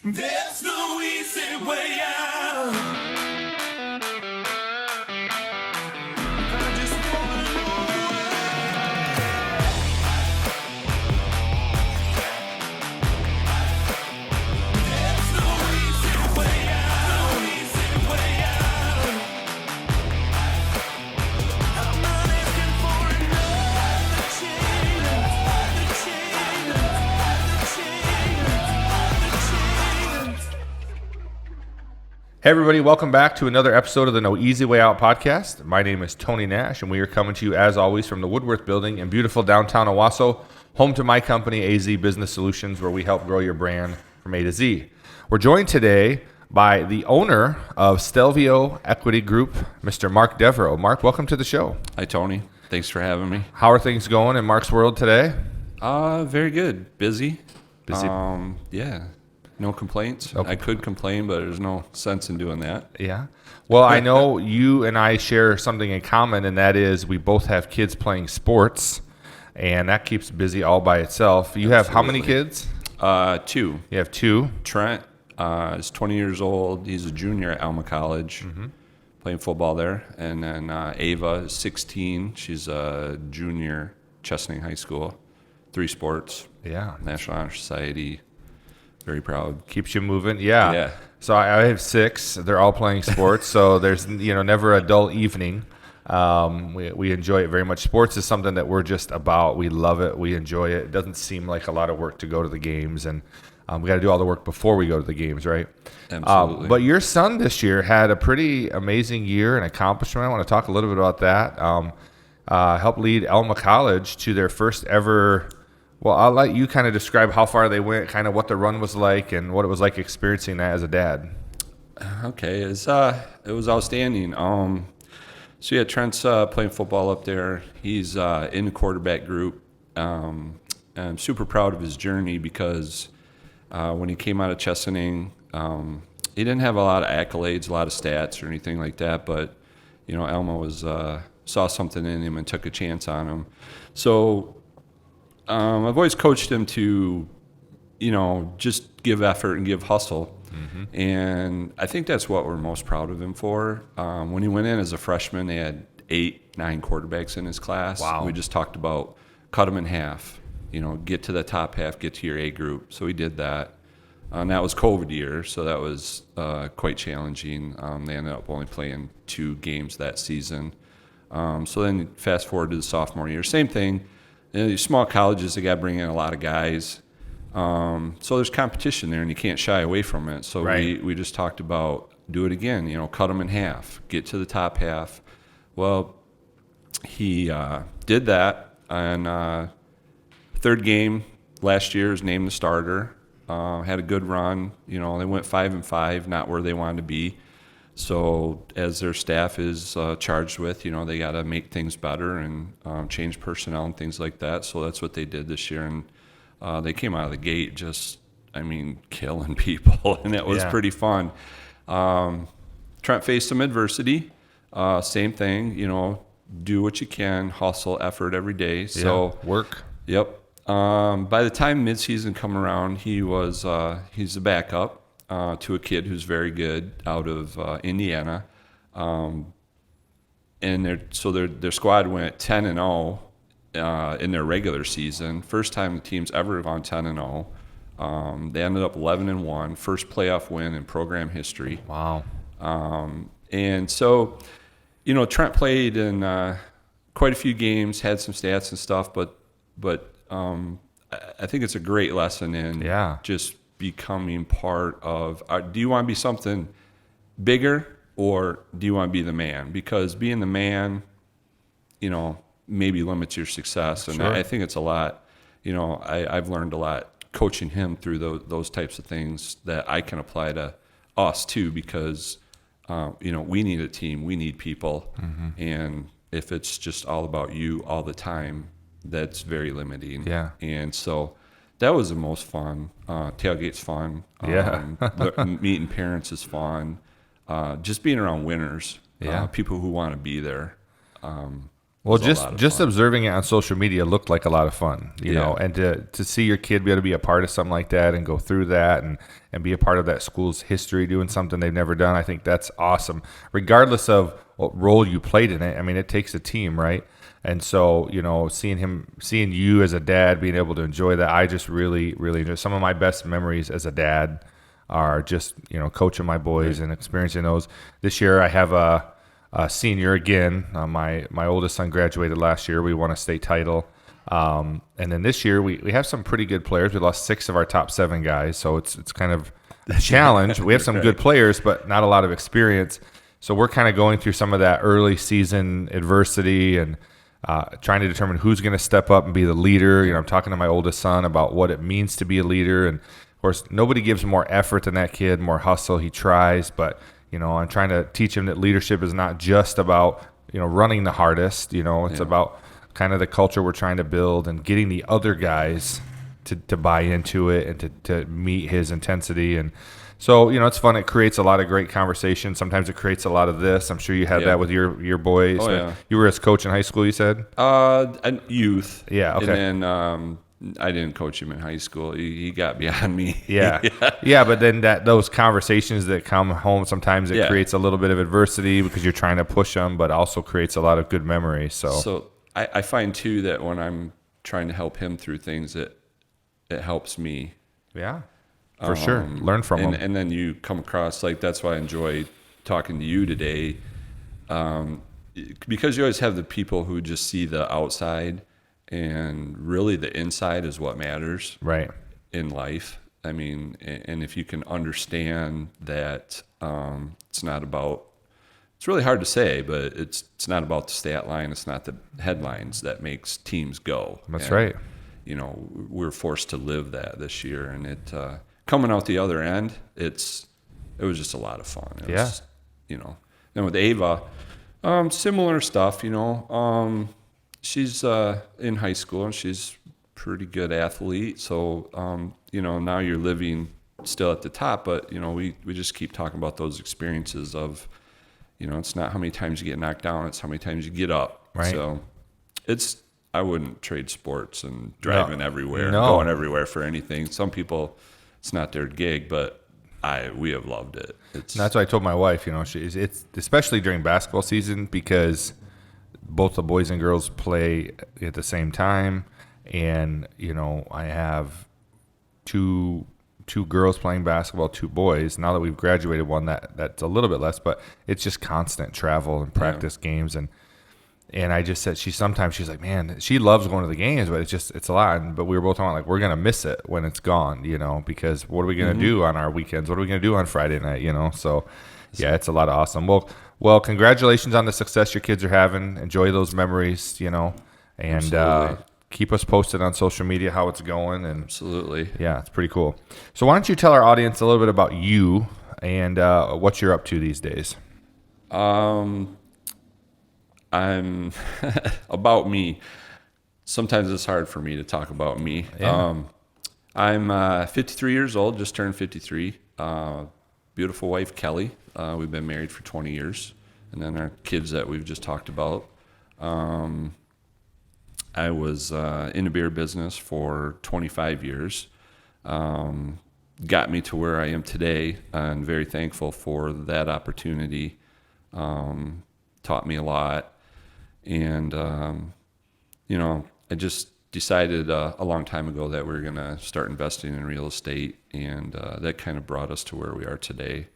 There's no easy way out. I just wanna know there's no easy way out. No easy way out. I'm not asking for another chance. Hey everybody, welcome back to another episode of the No Easy Way Out podcast. My name is Tony Nash, and we are coming to you as always from the Woodworth Building in beautiful downtown Owasso, home to my company, AZ Business Solutions, where we help grow your brand from A to Z. We're joined today by the owner of Stelvio Equity Group, Mr. Mark Devereaux. Mark, welcome to the show. Hi, Tony. Thanks for having me. How are things going in Mark's world today? Very good. Busy. Busy. Yeah. No complaints. Okay. I could complain, but there's no sense in doing that. Yeah. Well, I know you and I share something in common, and that is we both have kids playing sports, and that keeps busy all by itself. You have how many kids? Two. You have two. Trent is 20 years old. He's a junior at Alma College, playing football there. And then Ava is 16. She's a junior, Chesaning High School. 3 sports. Yeah. National Honor Society. Very proud. Keeps you moving. Yeah. Yeah. So I have 6. They're all playing sports, so there's never a dull evening. We enjoy it very much. Sports is something that we're just about. We love it. We enjoy it. It doesn't seem like a lot of work to go to the games, and we got to do all the work before we go to the games, right? Absolutely. But your son this year had a pretty amazing year and accomplishment. I want to talk a little bit about that. Helped lead Alma College to their first ever. Well, I'll let you kind of describe how far they went, kind of what the run was like, and what it was like experiencing that as a dad. Okay, it was outstanding. So yeah, Trent's playing football up there. He's in the quarterback group. And I'm super proud of his journey because when he came out of Chesaning, he didn't have a lot of accolades, a lot of stats or anything like that. But Alma was saw something in him and took a chance on him. So I've always coached him to, just give effort and give hustle. And I think that's what we're most proud of him for. When he went in as a freshman, they had 8, 9 quarterbacks in his class. Wow. We just talked about cut him in half, get to the top half, get to your A group. So he did that. And that was COVID year, so that was quite challenging. They ended up only playing 2 games that season. So then fast forward to the sophomore year, same thing. These small colleges, they got to bring in a lot of guys. So there's competition there, and you can't shy away from it. So Right. we just talked about do it again, cut them in half, get to the top half. Well, he did that, and third game last year was named the starter. Had a good run. They went 5-5, not where they wanted to be. So as their staff is charged with, they got to make things better and change personnel and things like that. So that's what they did this year. And they came out of the gate just, killing people. And it was pretty fun. Trent faced some adversity. Same thing, do what you can, hustle, effort every day. So work. Yep. By the time midseason come around, he's a backup. To a kid who's very good out of Indiana, and their squad went 10-0 in their regular season. First time the team's ever gone 10-0. They ended up 11-1, first playoff win in program history. Wow. And so, Trent played in quite a few games, had some stats and stuff, but I think it's a great lesson in just becoming part of, do you want to be something bigger or do you want to be the man? Because being the man, maybe limits your success. And Sure. I think it's a lot, I've learned a lot coaching him through those types of things that I can apply to us too, because, we need a team, we need people. And if it's just all about you all the time, that's very limiting. Yeah. And so that was the most fun. Tailgate's fun. Meeting parents is fun. Just being around winners. Yeah. People who want to be there. Well, was a lot of just fun. observing it on social media looked like a lot of fun, you Yeah. know, and to see your kid be able to be a part of something like that and go through that and be a part of that school's history, doing something they've never done, I think that's awesome. Regardless of what role you played in it, I mean, it takes a team, right? And so, you know, seeing you as a dad, being able to enjoy that, I just really, really enjoy. Some of my best memories as a dad are just, you know, coaching my boys and experiencing those. This year, I have a senior again. My oldest son graduated last year. We won a state title. And then this year we have some pretty good players. We lost 6 of our top 7 guys, so it's kind of a challenge. We have some good players, but not a lot of experience. So we're kind of going through some of that early season adversity and trying to determine who's going to step up and be the leader. You know, I'm talking to my oldest son about what it means to be a leader, and of course, nobody gives more effort than that kid, more hustle. He tries, but you know, I'm trying to teach him that leadership is not just about, you know, running the hardest. You know, it's about kind of the culture we're trying to build and getting the other guys to buy into it and to meet his intensity. And so, you know, it's fun. It creates a lot of great conversation. Sometimes it creates a lot of this. I'm sure you had that with your boys. Oh, yeah. You were his coach in high school, you said? And youth. Yeah, okay. And then I didn't coach him in high school. He got beyond me. Yeah. Yeah, but then those conversations that come home, sometimes it creates a little bit of adversity because you're trying to push them, but also creates a lot of good memories. So I find too that when I'm trying to help him through things, it helps me. Yeah, for sure. Learn from them. And then you come across, like, that's why I enjoy talking to you today, because you always have the people who just see the outside, and really the inside is what matters, Right. in life. I mean, and if you can understand that, it's not about. It's really hard to say, but it's not about the stat line. It's not the headlines that makes teams go. That's right. You know, we're forced to live that this year, and it coming out the other end, it was just a lot of fun. It was, you know. Then with Ava, similar stuff. You know, she's in high school and she's a pretty good athlete. So you know, now you're living still at the top, but you know, we just keep talking about those experiences of, you know, it's not how many times you get knocked down, it's how many times you get up. Right. So I wouldn't trade sports and driving everywhere, and No. going everywhere for anything. Some people, it's not their gig, but we have loved it. And that's what I told my wife. You know, it's especially during basketball season because both the boys and girls play at the same time, and you know, I have two girls playing basketball, 2 boys. Now that we've graduated one, that's a little bit less, but it's just constant travel and practice games. And I just said, she's like, man, she loves going to the games, but it's a lot. But we were both talking like, we're going to miss it when it's gone, you know, because what are we going to do on our weekends? What are we going to do on Friday night, you know? So yeah, it's a lot of awesome. Well, congratulations on the success your kids are having. Enjoy those memories, you know, and keep us posted on social media how it's going. And Absolutely. yeah, it's pretty cool. So why don't you tell our audience a little bit about you and what you're up to these days? I'm about me. Sometimes it's hard for me to talk about me. Yeah. I'm 53 years old, just turned 53. Beautiful wife, Kelly. We've been married for 20 years. And then our kids that we've just talked about. I was in the beer business for 25 years. Got me to where I am today. I'm very thankful for that opportunity. Taught me a lot. And, you know, I just decided a long time ago that we were going to start investing in real estate. And that kind of brought us to where we are today,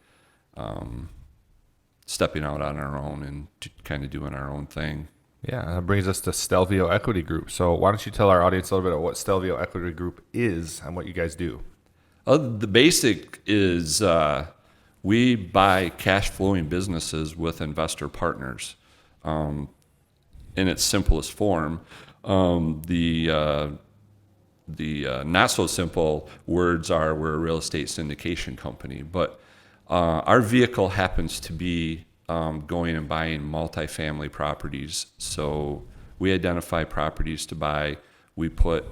stepping out on our own and kind of doing our own thing. Yeah, that brings us to Stelvio Equity Group. So why don't you tell our audience a little bit about what Stelvio Equity Group is and what you guys do? The basic is we buy cash flowing businesses with investor partners. In its simplest form, the not so simple words are we're a real estate syndication company, but our vehicle happens to be going and buying multifamily properties. So we identify properties to buy. We put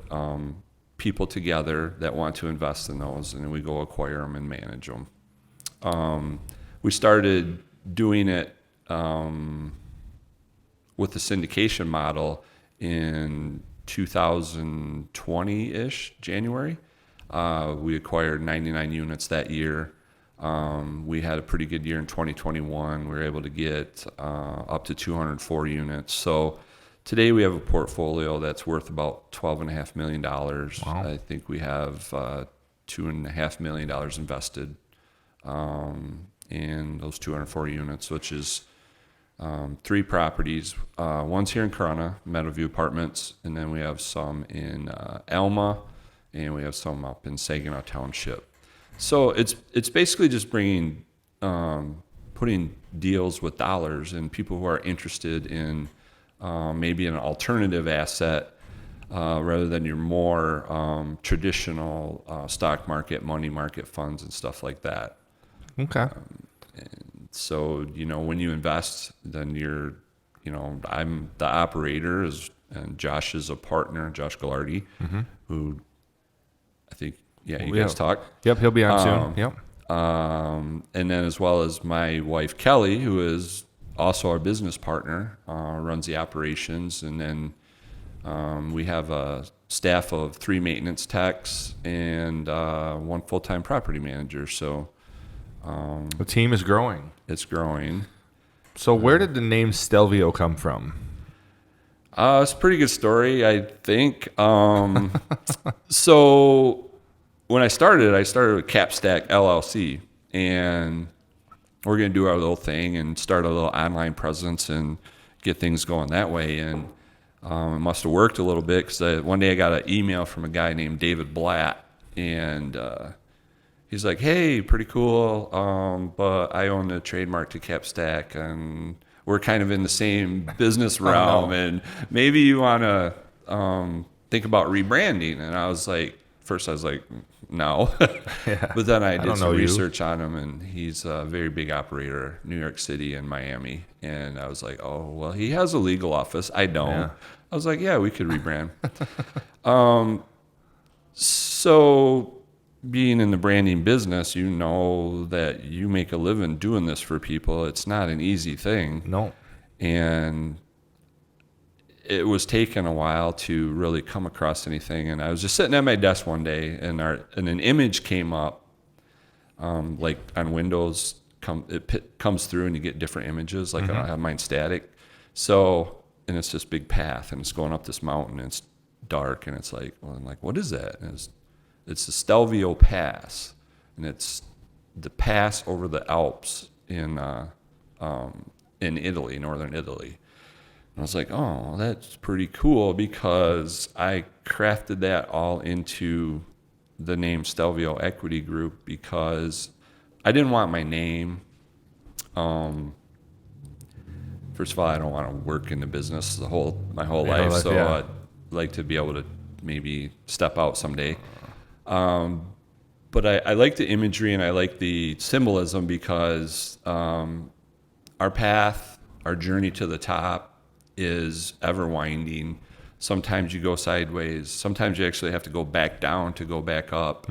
people together that want to invest in those, and then we go acquire them and manage them. We started doing it with the syndication model in 2020-ish, January. We acquired 99 units that year. We had a pretty good year in 2021. We were able to get up to 204 units. So today we have a portfolio that's worth about $12.5 million. Wow. I think we have $2.5 million invested in those 204 units, which is 3 properties. One's here in Corona, Meadowview Apartments, and then we have some in Alma, and we have some up in Saginaw Township. So it's basically just bringing, putting deals with dollars and people who are interested in maybe an alternative asset rather than your more traditional stock market, money market funds and stuff like that. Okay. So, when you invest, then I'm the operator, and Josh is a partner, Josh Gallardi, who I think, you guys talk. Yep, he'll be on soon. Yep. And then as well as my wife, Kelly, who is also our business partner, runs the operations. And then we have a staff of 3 maintenance techs and 1 full-time property manager. So the team is growing. It's growing. So where did the name Stelvio come from? It's a pretty good story, I think. So when I started with Capstack LLC, and we're going to do our little thing and start a little online presence and get things going that way. And it must have worked a little bit because one day I got an email from a guy named David Blatt, and he's like, "Hey, pretty cool, but I own the trademark to Capstack, and we're kind of in the same business realm, and maybe you want to think about rebranding." And I was like, no. Yeah. But then I did some research on him, and he's a very big operator, New York City and Miami. And I was like, oh, well, he has a legal office. I don't. Yeah. I was like, yeah, we could rebrand. So being in the branding business, you know that you make a living doing this for people. It's not an easy thing. No. And it was taking a while to really come across anything. And I was just sitting at my desk one day, and an image came up, like on Windows, it comes through and you get different images. Like I don't have mine static. So, and it's this big path, and it's going up this mountain, and it's dark, and it's like, well, I'm like, what is that? And it's the Stelvio Pass, and it's the pass over the Alps in Italy, northern Italy. I was like, oh, that's pretty cool, because I crafted that all into the name Stelvio Equity Group because I didn't want my name. First of all, I don't want to work in the business my whole life, so yeah. I'd like to be able to maybe step out someday. But I like the imagery and I like the symbolism because our path, our journey to the top, is ever winding. Sometimes you go sideways. Sometimes you actually have to go back down to go back up.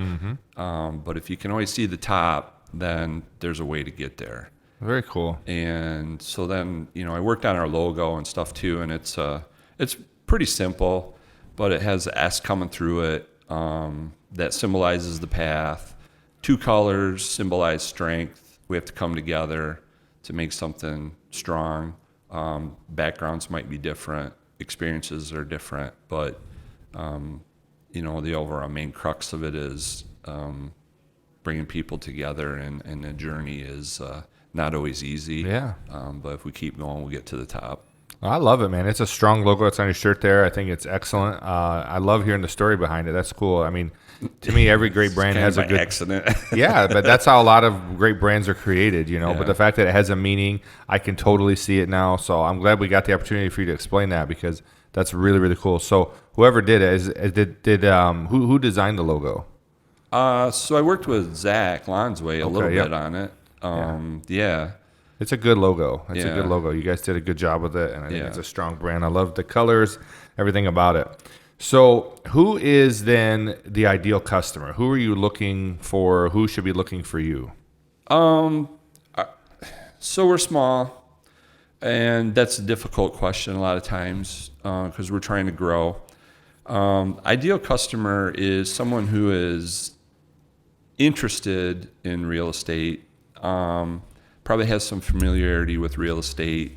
But if you can always see the top, then there's a way to get there. Very cool. And so then, I worked on our logo and stuff too, and it's pretty simple, but it has the S coming through it that symbolizes the path. 2 colors symbolize strength. We have to come together to make something strong. Backgrounds might be different, experiences are different, but the overall main crux of it is bringing people together, and the journey is not always easy. Yeah. But if we keep going, we'll get to the top. I love it, man. It's a strong logo. It's on your shirt there. I think it's excellent. I love hearing the story behind it. That's cool. I mean, to me, every great brand has a good accident. Yeah, but that's how a lot of great brands are created, Yeah. But the fact that it has a meaning, I can totally see it now. So I'm glad we got the opportunity for you to explain that, because that's really, really cool. So whoever did it, who designed the logo? So I worked with Zach Lonsway a little bit on it. Yeah. It's a good logo. It's a Yeah. good logo. You guys did a good job with it, and I think it's a strong brand. I love the colors, everything about it. So who is then the ideal customer? Who are you looking for? Who should be looking for you? So we're small. And that's a difficult question a lot of times because we're trying to grow. Ideal customer is someone who is interested in real estate, probably has some familiarity with real estate,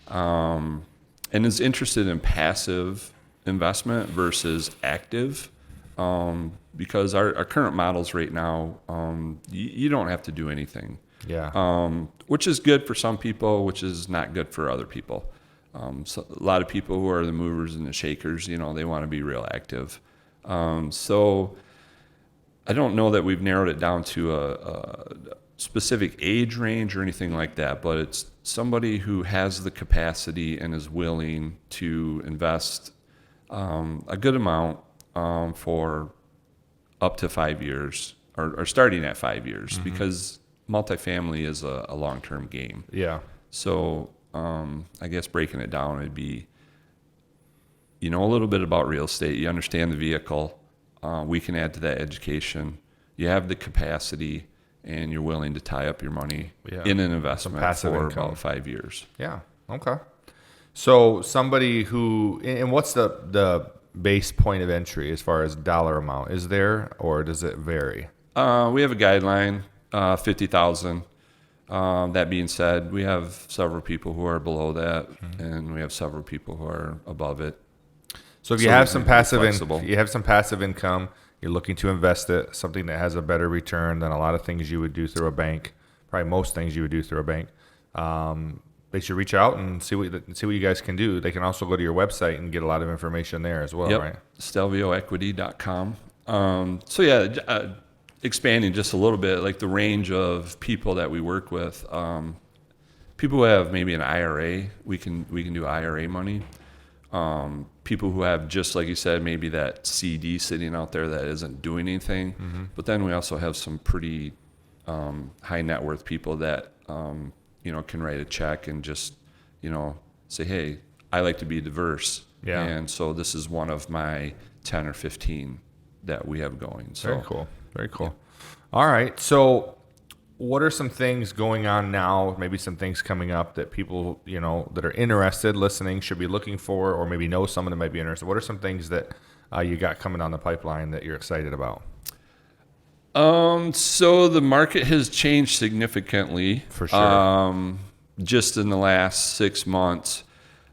and is interested in passive investment versus active. Because our current models right now, you don't have to do anything. Yeah. Which is good for some people, which is not good for other people. So a lot of people who are the movers and the shakers, they want to be real active. So I don't know that we've narrowed it down to a specific age range or anything like that, but it's somebody who has the capacity and is willing to invest a good amount for up to 5 years or starting at 5 years because multifamily is a long-term game. Yeah. So I guess breaking it down would be, a little bit about real estate. You understand the vehicle. We can add to that education. You have the capacity, and you're willing to tie up your money in an investment for income. about 5 years. Yeah. Okay. So somebody who, and what's the base point of entry as far as dollar amount? Is there, or does it vary? We have a guideline, 50,000. That being said, we have several people who are below that, and we have several people who are above it. So if you have some passive income, you're looking to invest it, something that has a better return than a lot of things you would do through a bank, probably most things you would do through a bank. They should reach out and see what you guys can do. They can also go to your website and get a lot of information there as well, right? Stelvioequity.com. Expanding just a little bit, like the range of people that we work with. People who have maybe an IRA, we can do IRA money. People who have, just like you said, maybe that CD sitting out there that isn't doing anything. But then we also have some pretty high net worth people that can write a check and just say, hey, I like to be diverse, and so this is one of my 10 or 15 that we have going. So Very cool. All right. So what are some things going on now, maybe some things coming up that people, that are interested, listening, should be looking for, or maybe know someone that might be interested? What are some things that you got coming down the pipeline that you're excited about? So the market has changed significantly. For sure. Just in the last 6 months.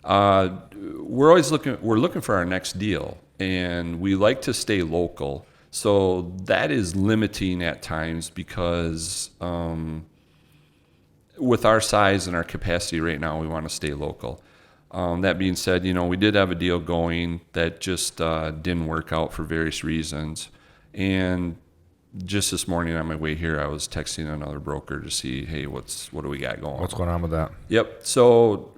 We're looking for our next deal, and we like to stay local. So that is limiting at times because with our size and our capacity right now, we want to stay local. That being said, we did have a deal going that just didn't work out for various reasons. And just this morning on my way here, I was texting another broker to see, hey, what do we got going? What's going on with that? Yep. So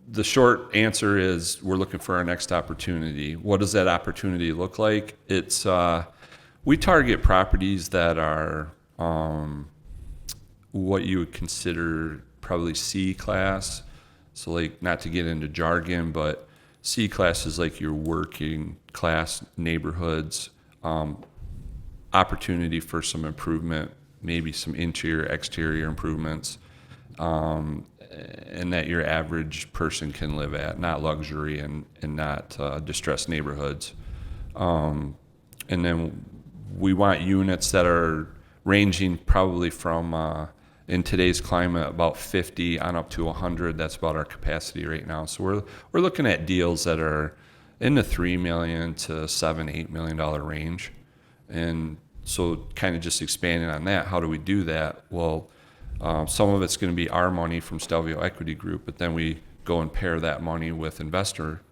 the short answer is we're looking for our next opportunity. What does that opportunity look like? It's we target properties that are what you would consider probably C class. So like, not to get into jargon, but C class is like your working class neighborhoods, opportunity for some improvement, maybe some interior, exterior improvements. And that your average person can live at, not luxury and not distressed neighborhoods. And then we want units that are ranging probably from, in today's climate, about 50 on up to 100. That's about our capacity right now. So we're looking at deals that are in the $3 million to $7-8 million range. And so kind of just expanding on that, how do we do that? Well, some of it's going to be our money from Stelvio Equity Group, but then we go and pair that money with investor,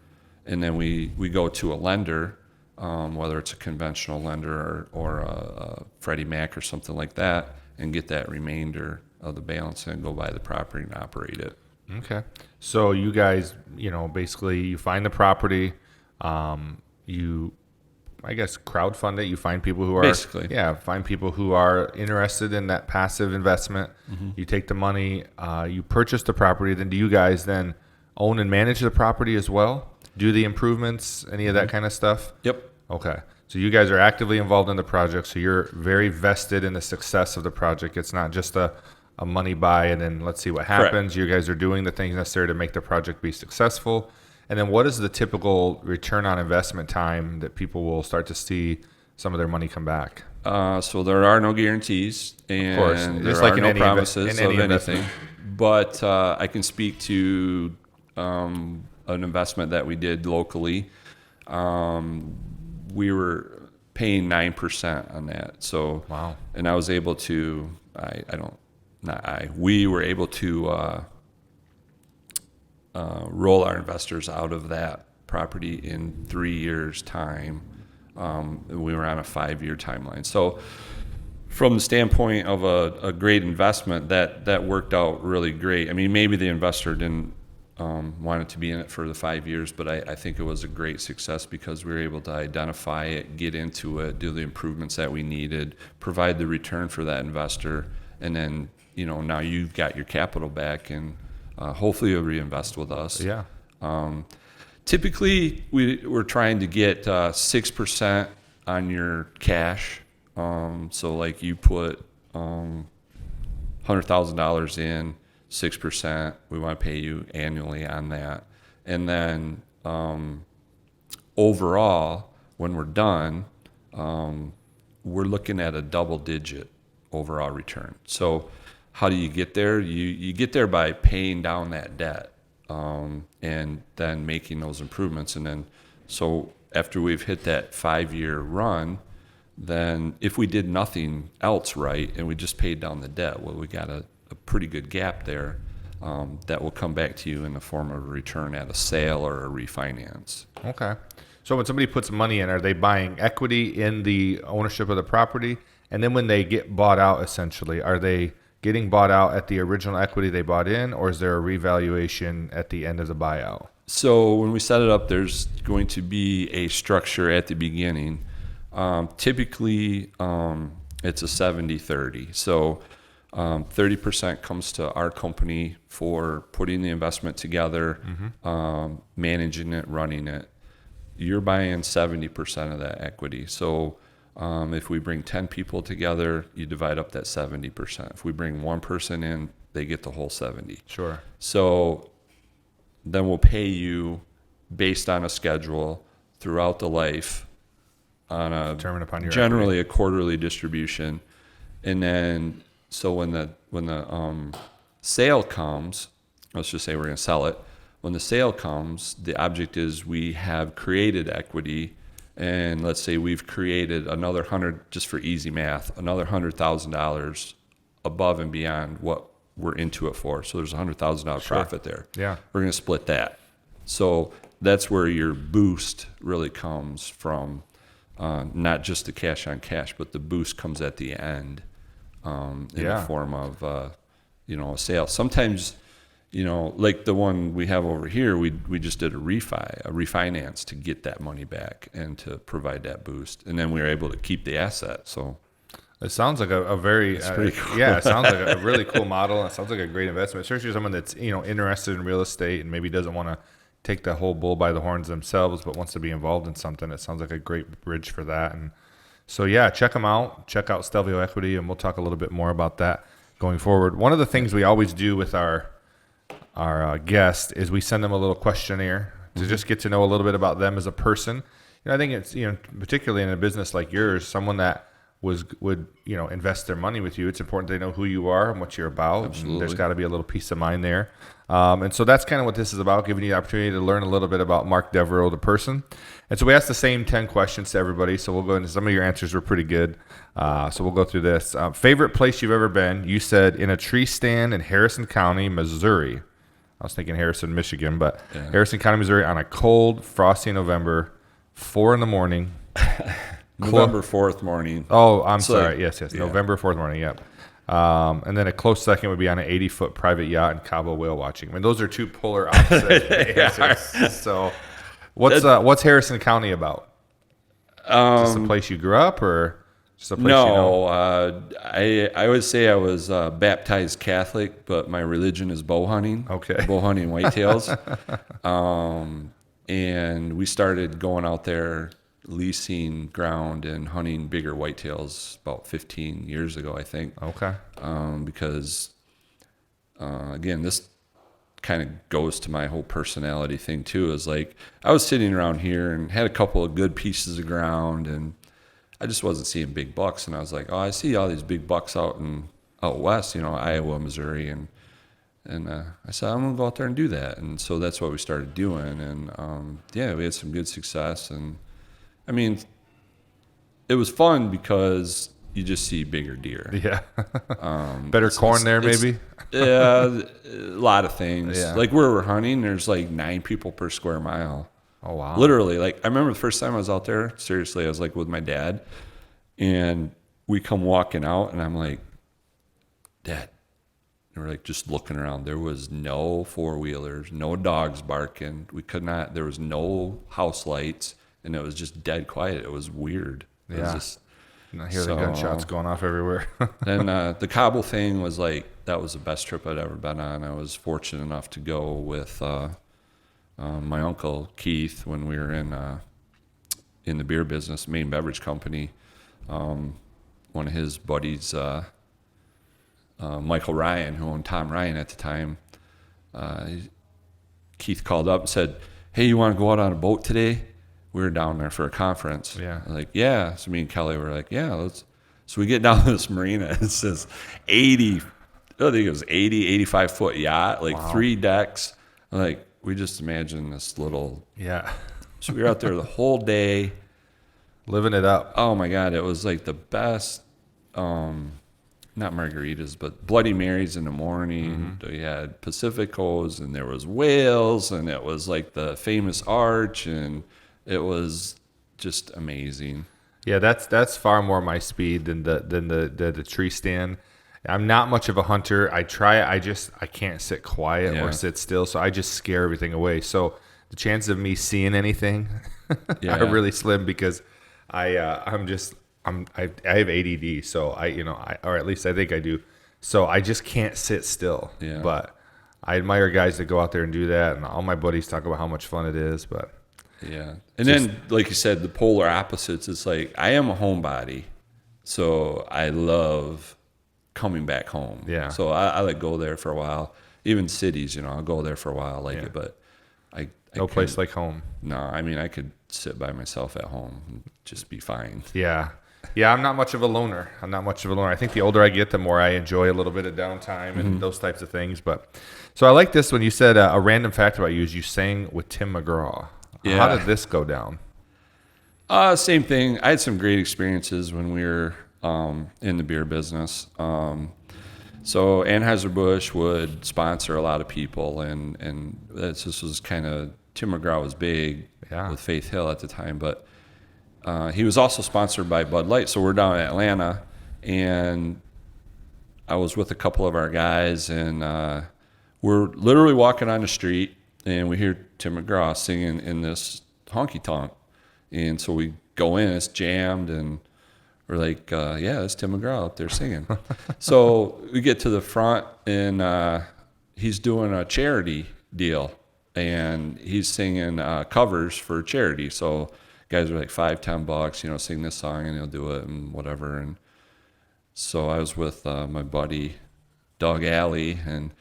and then we go to a lender, whether it's a conventional lender or a Freddie Mac or something like that, and get that remainder of the balance and go buy the property and operate it. Okay. So you guys, basically you find the property, you, I guess, crowdfund it. You find people who are find people who are interested in that passive investment. You take the money, you purchase the property. Then do you guys then own and manage the property as well? Do the improvements, any of that kind of stuff? Yep. Okay. So you guys are actively involved in the project. So you're very vested in the success of the project. It's not just a a money buy, and then let's see what happens. You guys are doing the things necessary to make the project be successful. And then what is the typical return on investment time that people will start to see some of their mony come back? So there are no guarantees, and Of course, there just are like in no any promises in any of investment. anything. But I can speak to an investment that we did locally. We were paying 9% on that. So, Wow. and I was able to. We were able to roll our investors out of that property in 3 years' time. We were on a 5-year timeline. So, from the standpoint of a great investment, that worked out really great. I mean, maybe the investor didn't want it to be in it for the 5 years, but I think it was a great success because we were able to identify it, get into it, do the improvements that we needed, provide the return for that investor, and then now you've got your capital back, and hopefully you'll reinvest with us. Yeah. Typically, we're trying to get 6% on your cash. So like you put $100,000 in, 6%. We want to pay you annually on that, and then overall, when we're done, we're looking at a double-digit overall return. So how do you get there? You get there by paying down that debt, and then making those improvements, and then so after we've hit that 5-year run. Then if we did nothing else right and we just paid down the debt, well, we got a pretty good gap there that will come back to you in the form of a return at a sale or a refinance. Okay. So when somebody puts money in, are they buying equity in the ownership of the property? And then when they get bought out, essentially, are they getting bought out at the original equity they bought in, or is there a revaluation at the end of the buyout? So when we set it up, there's going to be a structure at the beginning. Typically, it's a 70-30. So 30% comes to our company for putting the investment together, managing it, running it. You're buying 70% of that equity. So if we bring 10 people together, you divide up that 70%. If we bring one person in, they get the whole 70. Sure. So then we'll pay you based on a schedule throughout the life on a Determined upon your generally a quarterly distribution. And then so when the sale comes, let's just say we're going to sell it. When the sale comes, the object is we have created equity, and let's say we've created another 100, just for easy math, another $100,000 above and beyond what we're into it for. So there's a $100,000 profit there. Yeah. We're going to split that. So that's where your boost really comes from, not just the cash on cash, but the boost comes at the end in the form of a sale. Sometimes, like the one we have over here, we just did a refinance to get that money back and to provide that boost, and then we were able to keep the asset. So it sounds like a very pretty cool. Yeah, it sounds like a really cool model, and it sounds like a great investment, especially someone that's interested in real estate and maybe doesn't want to take the whole bull by the horns themselves, but wants to be involved in something. It sounds like a great bridge for that. And so yeah, check them out. Check out Stelvio Equity, and we'll talk a little bit more about that going forward. One of the things we always do with our guest is we send them a little questionnaire to just get to know a little bit about them as a person. I think it's particularly in a business like yours, someone that would invest their money with you. It's important they know who you are and what you're about. Absolutely. There's got to be a little peace of mind there. And so that's kind of what this is about, giving you the opportunity to learn a little bit about Mark Devereaux, the person. And so we asked the same 10 questions to everybody. So we'll go into some of your answers were pretty good. So we'll go through this. Favorite place you've ever been? You said in a tree stand in Harrison County, Missouri. I was thinking Harrison, Michigan, but yeah. Harrison County, Missouri, on a cold, frosty November, 4 a.m. November 4th morning. Oh, I'm sorry. Yeah. Yes. November 4th morning, yep. And then a close second would be on an 80-foot private yacht in Cabo whale watching. I mean, those are two polar opposite answers. So what's Harrison County about? Just a place you grew up, or just a place I would say I was baptized Catholic, but my religion is bow hunting. Okay. Bow hunting whitetails. And we started going out there leasing ground and hunting bigger whitetails about 15 years ago, I think. Okay. Because again, this kind of goes to my whole personality thing too, is like I was sitting around here and had a couple of good pieces of ground, and I just wasn't seeing big bucks. And I was like, oh, I see all these big bucks out west, Iowa, Missouri, and I said, I'm gonna go out there and do that. And so that's what we started doing, and we had some good success. And I mean, it was fun because you just see bigger deer. Yeah. Better corn there, maybe? Yeah, a lot of things. Yeah. Like where we're hunting, there's like 9 people per square mile. Oh, wow. Literally. Like I remember the first time I was out there, seriously, I was like with my dad, and we come walking out, and I'm like, Dad. And we're like just looking around. There was no four-wheelers, no dogs barking. There was no house lights, and it was just dead quiet. It was weird. It was just, and I hear the gunshots going off everywhere. and the Cabo thing was like, that was the best trip I'd ever been on. I was fortunate enough to go with my uncle Keith when we were in the beer business, Maine Beverage Company. One of his buddies, Michael Ryan, who owned Tom Ryan at the time, Keith called up and said, hey, you want to go out on a boat today? We were down there for a conference. Yeah. I'm like, yeah. So me and Kelly were like, yeah, let's. So we get down to this marina. It's this 85 foot yacht, like 3 decks. Like we just imagine this little. Yeah. So we were out there the whole day. Living it up. Oh my God. It was like the best, not margaritas, but Bloody Marys in the morning. We had Pacificos, and there was whales, and it was like the famous arch, and it was just amazing. Yeah, that's far more my speed than the tree stand. I'm not much of a hunter. I try. I can't sit quiet or sit still, so I just scare everything away. So the chances of me seeing anything are really slim because I have ADD, so or at least I think I do. So I just can't sit still. Yeah. But I admire guys that go out there and do that, and all my buddies talk about how much fun it is. But yeah, and then like you said, the polar opposites. It's like I am a homebody, so I love coming back home. Yeah. So I like go there for a while. Even cities, I'll go there for a while, it, but I no place like home. No, I mean I could sit by myself at home and just be fine. Yeah. Yeah, I'm not much of a loner. I think the older I get, the more I enjoy a little bit of downtime and those types of things. But so I like this when you said a random fact about you is you sang with Tim McGraw. Yeah. How did this go down? Same thing. I had some great experiences when we were in the beer business. So Anheuser-Busch would sponsor a lot of people, and this was kind of, Tim McGraw was big with Faith Hill at the time, but he was also sponsored by Bud Light. So we're down in Atlanta, and I was with a couple of our guys, and we're literally walking on the street, and we hear Tim McGraw singing in this honky-tonk. And so we go in, it's jammed, and we're like, yeah, it's Tim McGraw up there singing. So we get to the front, and he's doing a charity deal, and he's singing covers for charity. So guys are like $5-10, sing this song, and he'll do it and whatever. And so I was with my buddy Doug Alley, and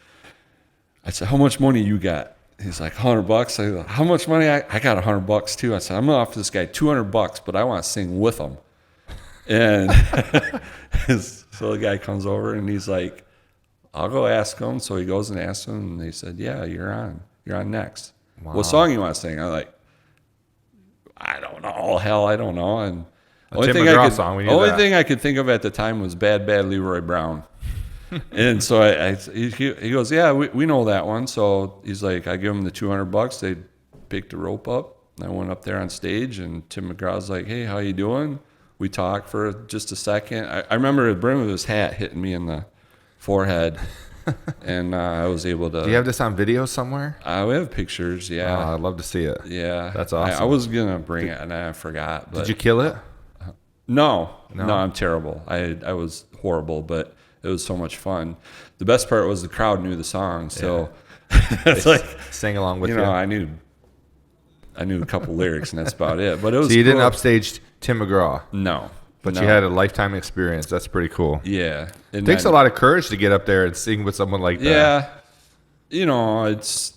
I said, how much money you got? He's like, $100. I said, how much money? I got $100 too. I said, I'm gonna offer this guy $200, but I want to sing with him. And so the guy comes over, and he's like, I'll go ask him. So he goes and asks him, and they said, yeah, you're on next. Wow. What song you want to sing? I'm like, I don't know. Hell, I don't know. And the only thing I could think of at the time was Bad Bad Leroy Brown. And so he goes, yeah, we know that one. So he's like, I give him the $200. They picked the rope up. I went up there on stage, and Tim McGraw's like, hey, how you doing? We talked for just a second. I remember the brim of his hat hitting me in the forehead, and I was able to. Do you have this on video somewhere? We have pictures, yeah. Oh, I'd love to see it. Yeah. That's awesome. I was going to bring it, and I forgot. But did you kill it? No, I'm terrible. I was horrible, but it was so much fun. The best part was the crowd knew the song, so it's like sang along with you. I knew a couple lyrics, and that's about it. But it was. So you didn't upstage Tim McGraw? No, But No. you had a lifetime experience. That's pretty cool. Yeah. It takes a lot of courage to get up there and sing with someone like that. Yeah. You know, it's...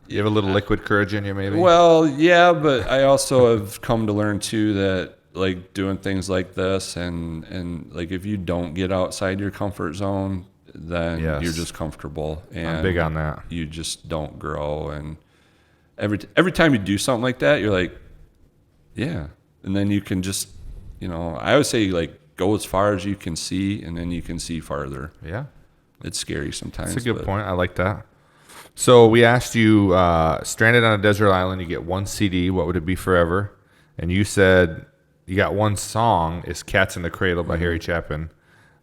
You have a little liquid courage in you, maybe? Well, yeah, but I also have come to learn, too, that, like, doing things like this and like, if you don't get outside your comfort zone, then Yes. you're just comfortable. And I'm big on that. You just don't grow. And every time you do something like that, you're like, yeah. And then you can just, you know, I always say, like, go as far as you can see, and then you can see farther. Yeah. It's scary sometimes. That's a good point. I like that. So we asked you, stranded on a desert island, you get one CD. What would it be forever? And you said you got one song, is Cats in the Cradle by Harry Chapin.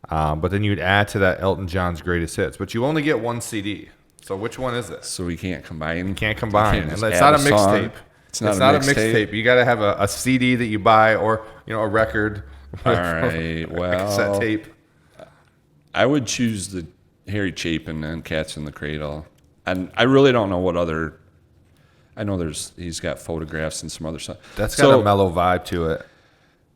But then you'd add to that Elton John's greatest hits. But you only get one CD. So which one is it? So we can't combine. You can't combine. You can't and just it's add not a song. mixtape. It's not a mixtape. You got to have a CD that you buy, or a record. All right. a Well, cassette tape. I would choose the Harry Chapin and Cats in the Cradle. And I really don't know what other. I know he's got Photographs and some other stuff. That's got a mellow vibe to it.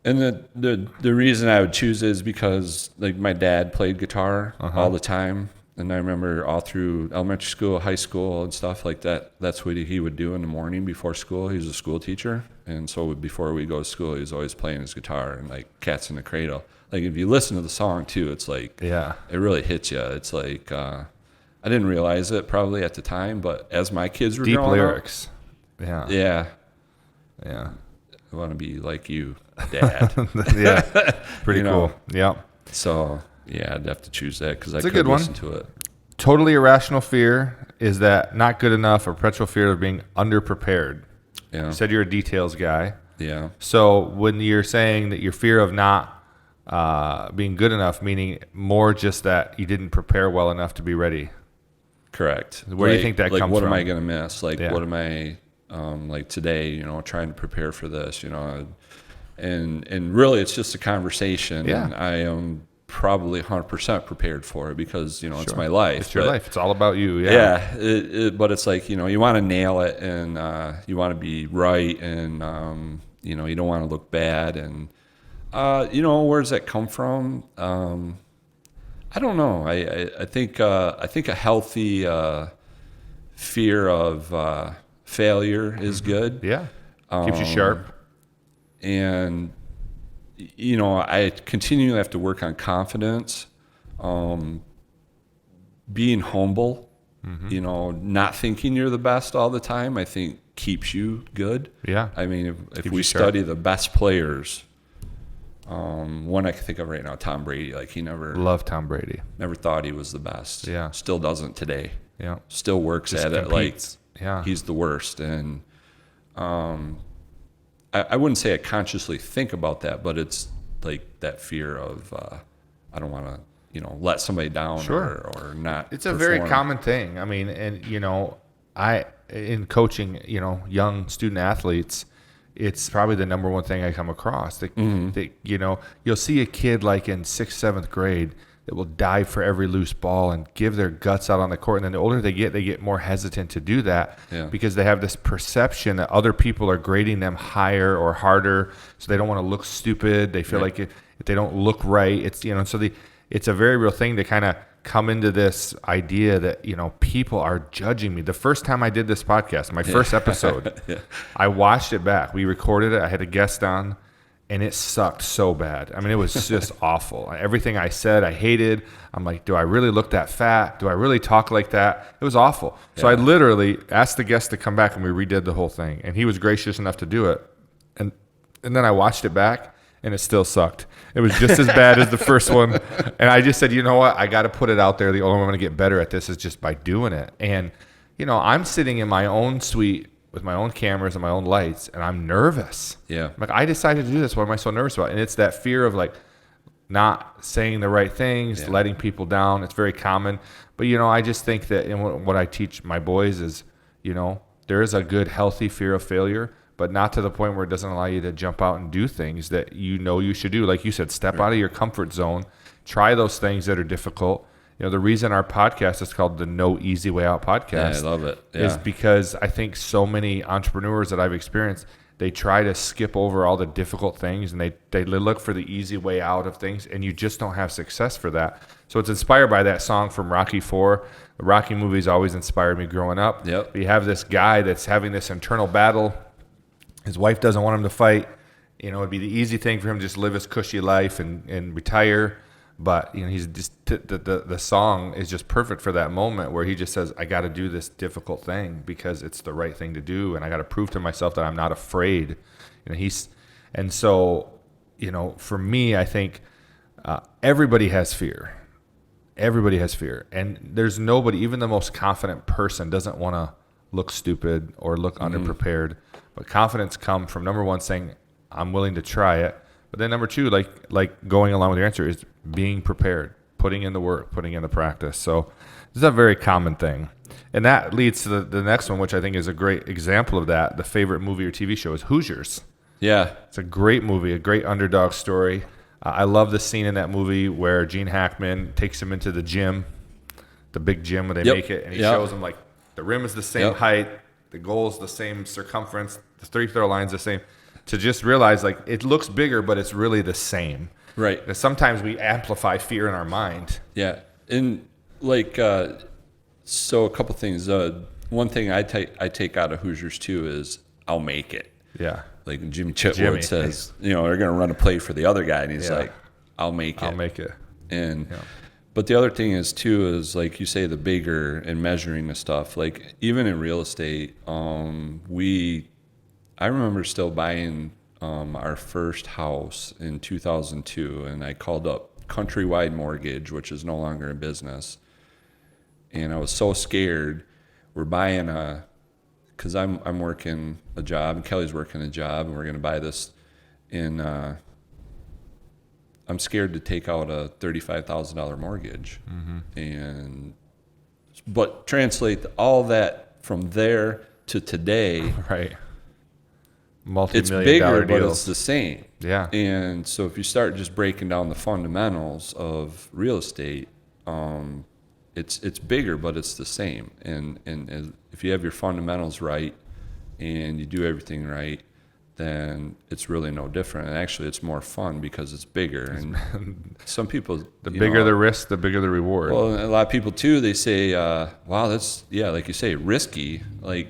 And the reason I would choose it is because, like, my dad played guitar all the time, and I remember all through elementary school, high school, and stuff like that. That's what he would do in the morning before school. He was a school teacher, and so before we go to school, he was always playing his guitar and, like, Cats in the Cradle. Like, if you listen to the song too, it's like, Yeah. it really hits you. It's like, I didn't realize it probably at the time, but as my kids were Deep growing lyrics. Yeah. up, yeah, I want to be like you, Dad. Yeah. Pretty You cool. know. Yeah. So yeah, I'd have to choose that because I a could good one. listen to it. Totally irrational fear is that not good enough, or perpetual fear of being underprepared. Yeah, You said you're a details guy. yeah, So when you're saying that your fear of not being good enough, meaning more just that you didn't prepare well enough to be ready. correct. Where do you think that like, comes what from? am I going to miss? Like, Yeah. what am I like today? You know, trying to prepare for this. You know, and really, it's just a conversation. Yeah. And I am probably 100% prepared for it because it's Sure. my life. It's your But- life. It's all about you. Yeah. Yeah, but it's like, you want to nail it, and you want to be right, and you don't want to look bad, and where does that come from? I don't know. I think a healthy fear of failure is good, Yeah. Keeps you sharp. and I continually have to work on confidence, being humble, not thinking you're the best all the time, I think keeps you good. Yeah. I mean, if Keeps we you sharp. study the best players, one I can think of right now, Tom Brady, like he never Love Tom Brady. thought he was the best. Yeah. Still doesn't today. Yeah. Still works Just at it competes. like Yeah. he's the worst. And I wouldn't say I consciously think about that, but it's like that fear of I don't want to let somebody down. Sure. or not. It's a very perform. common thing. I mean, and in coaching, young student athletes, it's probably the number one thing I come across. That, you'll see a kid like in 6th, 7th grade that will dive for every loose ball and give their guts out on the court. And then the older they get more hesitant to do that because they have this perception that other people are grading them higher or harder. So they don't want to look stupid. They feel like if they don't look right, it's, it's a very real thing to kind of come into this idea that, people are judging me. The first time I did this podcast, my first episode, I watched it back. We recorded it. I had a guest on, and it sucked so bad. I mean, it was just awful. Everything I said, I hated. I'm like, do I really look that fat? Do I really talk like that? It was awful. So I literally asked the guest to come back, and we redid the whole thing. And he was gracious enough to do it. And then I watched it back, and it still sucked. It was just as bad as the first one. And I just said, you know what? I got to put it out there. The only way I'm going to get better at this is just by doing it. And, I'm sitting in my own suite with my own cameras and my own lights, and I'm nervous. Yeah. I'm like, I decided to do this. What am I so nervous about? And it's that fear of like not saying the right things, letting people down. It's very common. But, I just think that what I teach my boys is, there is a good, healthy fear of failure, but not to the point where it doesn't allow you to jump out and do things that you should do. Like you said, step out of your comfort zone, try those things that are difficult. The reason our podcast is called the No Easy Way Out podcast I love it. is Yeah. because I think so many entrepreneurs that I've experienced, they try to skip over all the difficult things, and they look for the easy way out of things, and you just don't have success for that. So it's inspired by that song from Rocky IV. The Rocky movies always inspired me growing up. Yep. You have this guy that's having this internal battle. His wife doesn't want him to fight. It'd be the easy thing for him to just live his cushy life and retire. But he's just the song is just perfect for that moment where he just says, I got to do this difficult thing because it's the right thing to do, and I got to prove to myself that I'm not afraid. For me, I think everybody has fear. Everybody has fear, and there's nobody, even the most confident person, doesn't want to look stupid or look underprepared. But confidence comes from, number one, saying I'm willing to try it. But then number two, like going along with your answer, is being prepared, putting in the work, putting in the practice. So this is a very common thing. And that leads to the next one, which I think is a great example of that. The favorite movie or TV show is Hoosiers. Yeah. It's a great movie, a great underdog story. I love the scene in that movie where Gene Hackman takes him into the gym, the big gym where they make it, and he shows him like the rim is the same height, the goal is the same circumference, the three-throw line's the same. To just realize like it looks bigger, but it's really the same. Right. And sometimes we amplify fear in our mind. Yeah. And so a couple things. One thing I take out of Hoosiers too is I'll make it. Yeah. Like Jimmy Chitwood says, they're going to run a play for the other guy, and he's like, I'll make it. I'll make it. And but the other thing is too is like you say, the bigger and measuring the stuff. Like even in real estate, I remember still buying our first house in 2002, and I called up Countrywide Mortgage, which is no longer in business. And I was so scared. We're buying because I'm working a job, and Kelly's working a job, and we're going to buy this. And I'm scared to take out a $35,000 mortgage, but translate all that from there to today. Right. It's bigger, but it's the same. Yeah. And so if you start just breaking down the fundamentals of real estate, it's bigger, but it's the same. And if you have your fundamentals right and you do everything right, then it's really no different. And actually, it's more fun because it's bigger. And some people, the bigger the risk, the bigger the reward. Well, a lot of people too, they say, "Wow, that's like you say, risky." Like,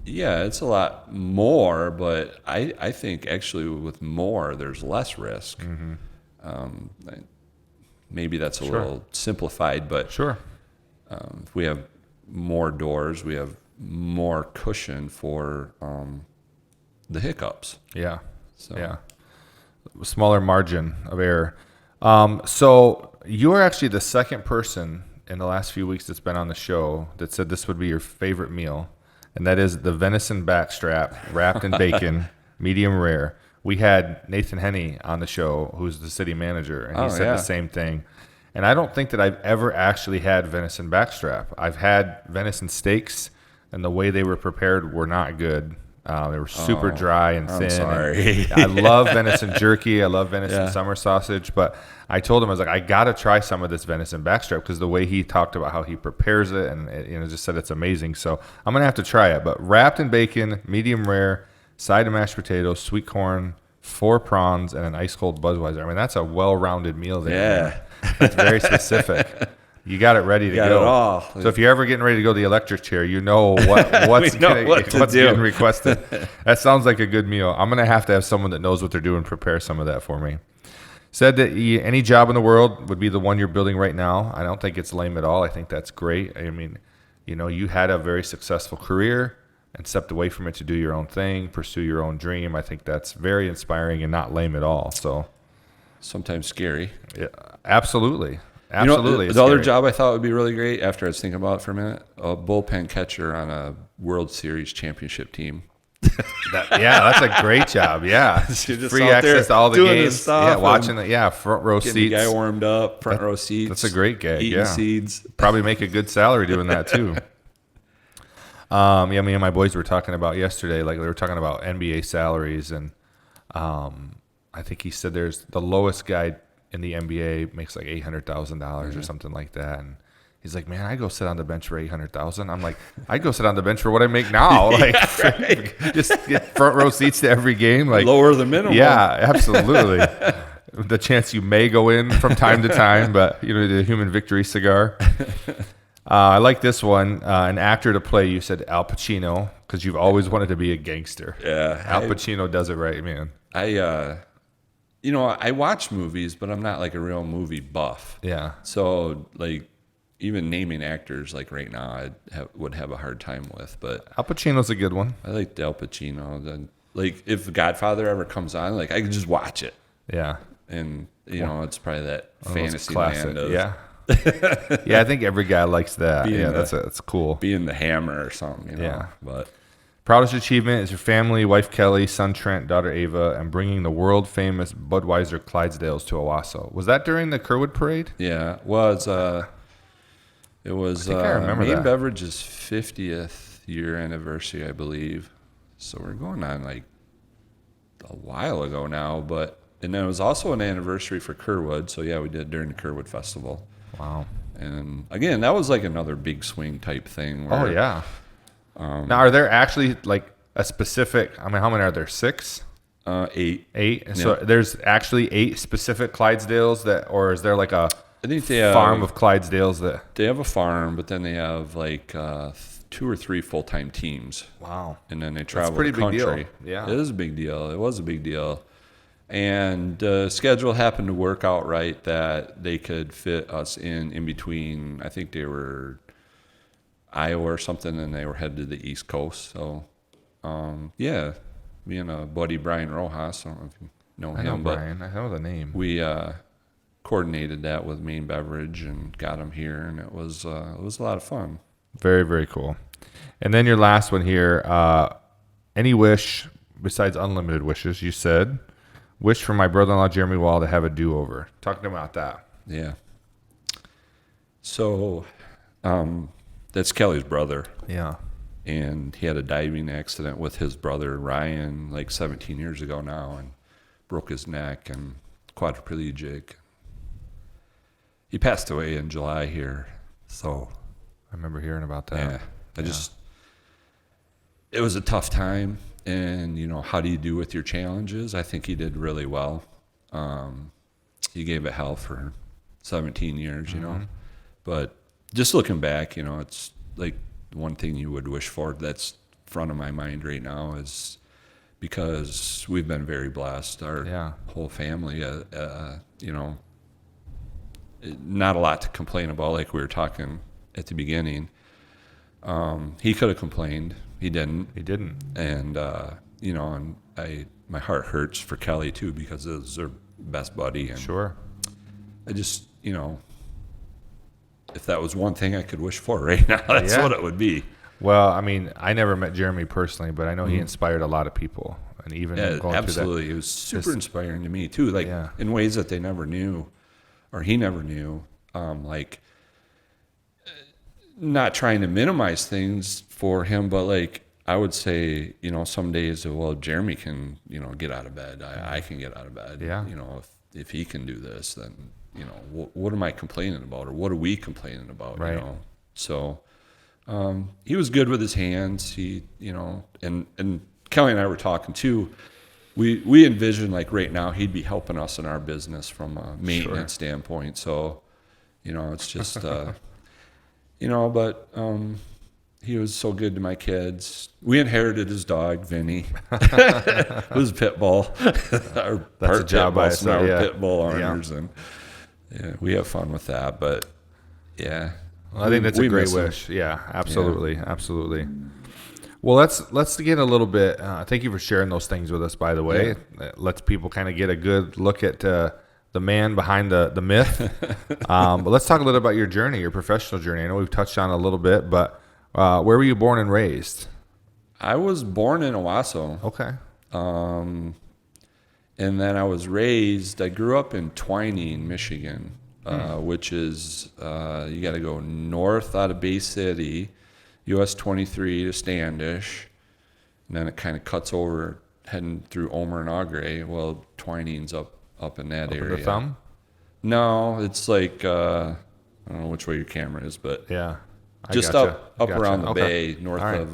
yeah, it's a lot more, but I think actually with more, there's less risk. Maybe that's a little simplified, but if we have more doors, we have more cushion for the hiccups. Yeah. So. Yeah. Smaller margin of error. So you're actually the second person in the last few weeks that's been on the show that said this would be your favorite meal, and that is the venison backstrap wrapped in bacon, medium rare. We had Nathan Henney on the show, who's the city manager, and he said the same thing. And I don't think that I've ever actually had venison backstrap. I've had venison steaks, and the way they were prepared were not good. They were super dry and thin. I'm sorry. I love venison jerky. I love venison summer sausage. But I told him, I was like, I got to try some of this venison backstrap because the way he talked about how he prepares it and just said it's amazing. So I'm going to have to try it. But wrapped in bacon, medium rare, side of mashed potatoes, sweet corn, 4 prawns, and an ice-cold Budweiser. I mean, that's a well-rounded meal there. Yeah. That's very specific. You got it ready to go. It all. So if you're ever getting ready to go to the electric chair, you know what's getting requested. That sounds like a good meal. I'm going to have someone that knows what they're doing prepare some of that for me. Said that any job in the world would be the one you're building right now. I don't think it's lame at all. I think that's great. I mean, you had a very successful career and stepped away from it to do your own thing, pursue your own dream. I think that's very inspiring and not lame at all. So sometimes scary. Yeah, absolutely. Absolutely. The other job I thought would be really great after I was thinking about it for a minute, a bullpen catcher on a World Series championship team. That's a great job. Yeah. Free access to all the games. Watching front row seats. Getting the guy warmed up, front row seats. That's a great gig. Eating seeds. Probably make a good salary doing that too. Me and my boys were talking about yesterday, like they were talking about NBA salaries, and I think he said there's the lowest guy in the NBA makes like $800,000 or something like that, and He's like, man, I go sit on the bench for 800,000. I'm like, I go sit on the bench for what I make now. Like, just get front row seats to every game. Like, Lower the minimum. yeah, absolutely. The chance you may go in from time to time, but the human victory cigar. I like this one. An actor to play. You said Al Pacino because you've always wanted to be a gangster. Yeah, Al Pacino does it right, man. I watch movies, but I'm not like a real movie buff. Yeah. So like, even naming actors like right now, I would have a hard time with. But Al Pacino's a good one. I like Al Pacino. Then, like, if Godfather ever comes on, like, I can just watch it. Yeah. And it's probably that One of those fantasy classic, land of yeah. Yeah, I think every guy likes that. Yeah, that's cool. being the Hammer or something. Yeah. But Proudest achievement is your family, wife Kelly, son Trent, daughter Ava, and bringing the world famous Budweiser Clydesdales to Owasso. Was that during the Kerwood Parade? yeah, it was I remember Maine that. Beverage's 50th year anniversary, I believe. So we're going on like a while ago now, and then it was also an anniversary for Kerwood. So yeah, we did during the Kerwood Festival. Wow. And again, that was like another big swing type thing. Oh, yeah. Now, are there actually like a specific, I mean, how many are there? 6? 8. 8? And so there's actually 8 specific Clydesdales or is there like a I think they have, farm of Clydesdales that? They have a farm, but then they have like 2 or 3 full-time teams. Wow. And then they travel pretty the big country. deal. Yeah. It is a big deal. It was a big deal. And schedule happened to work out right that they could fit us in between. I think they were Iowa or something, and they were headed to the East Coast. So, me and a buddy, Brian Rojas, I don't know if you know him. I know but Brian. I know the name. we coordinated that with Maine Beverage and got him here, and it was a lot of fun. Very, very cool. And then your last one here, any wish besides unlimited wishes, you said, wish for my brother-in-law, Jeremy Wall, to have a do-over. Talk to him about that. Yeah. So, that's Kelly's brother, Yeah. and he had a diving accident with his brother Ryan like 17 years ago now, and broke his neck and quadriplegic. He passed away in July here, so I remember hearing about that. yeah, it was a tough time, and how do you do with your challenges? I think he did really well. He gave it hell for 17 years, but just looking back, it's like one thing you would wish for that's front of my mind right now is because we've been very blessed, our whole family, not a lot to complain about, like we were talking at the beginning. He could have complained. He didn't. He didn't. And, and my heart hurts for Kelly too, because it was her best buddy. And Sure. I just, if that was one thing I could wish for right now, that's what it would be. Well, I mean, I never met Jeremy personally, but I know he inspired a lot of people. And even going absolutely. through that. It was super inspiring to me too, like in ways that they never knew, or he never knew. Like, not trying to minimize things for him, but like I would say, some days, well, Jeremy can, get out of bed. I can get out of bed. Yeah. If he can do this, then, what am I complaining about, or what are we complaining about? Right. So he was good with his hands. He, and Kelly and I were talking too. We envision like right now he'd be helping us in our business from a maintenance standpoint. So, it's just, but he was so good to my kids. We inherited his dog, Vinny. It was a pit bull. That's a job by itself. We're pit bull owners, and we have fun with that. But yeah, Well, I think that's a great wish. Yeah, absolutely, absolutely. Well, let's get a little bit. Thank you for sharing those things with us. By the way, it lets people kind of get a good look at the man behind the myth. But let's talk a little about your journey, your professional journey. I know we've touched on it a little bit, but where were you born and raised? I was born in Owasso. Okay. And then I grew up in Twining, Michigan, which is, you got to go north out of Bay City, US 23 to Standish, and then it kind of cuts over heading through Omer and Augray. Well, Twining's up in that area. The thumb? No, it's like I don't know which way your camera is, but Yeah. I just gotcha. up Gotcha. around the Okay. bay, north All right. of,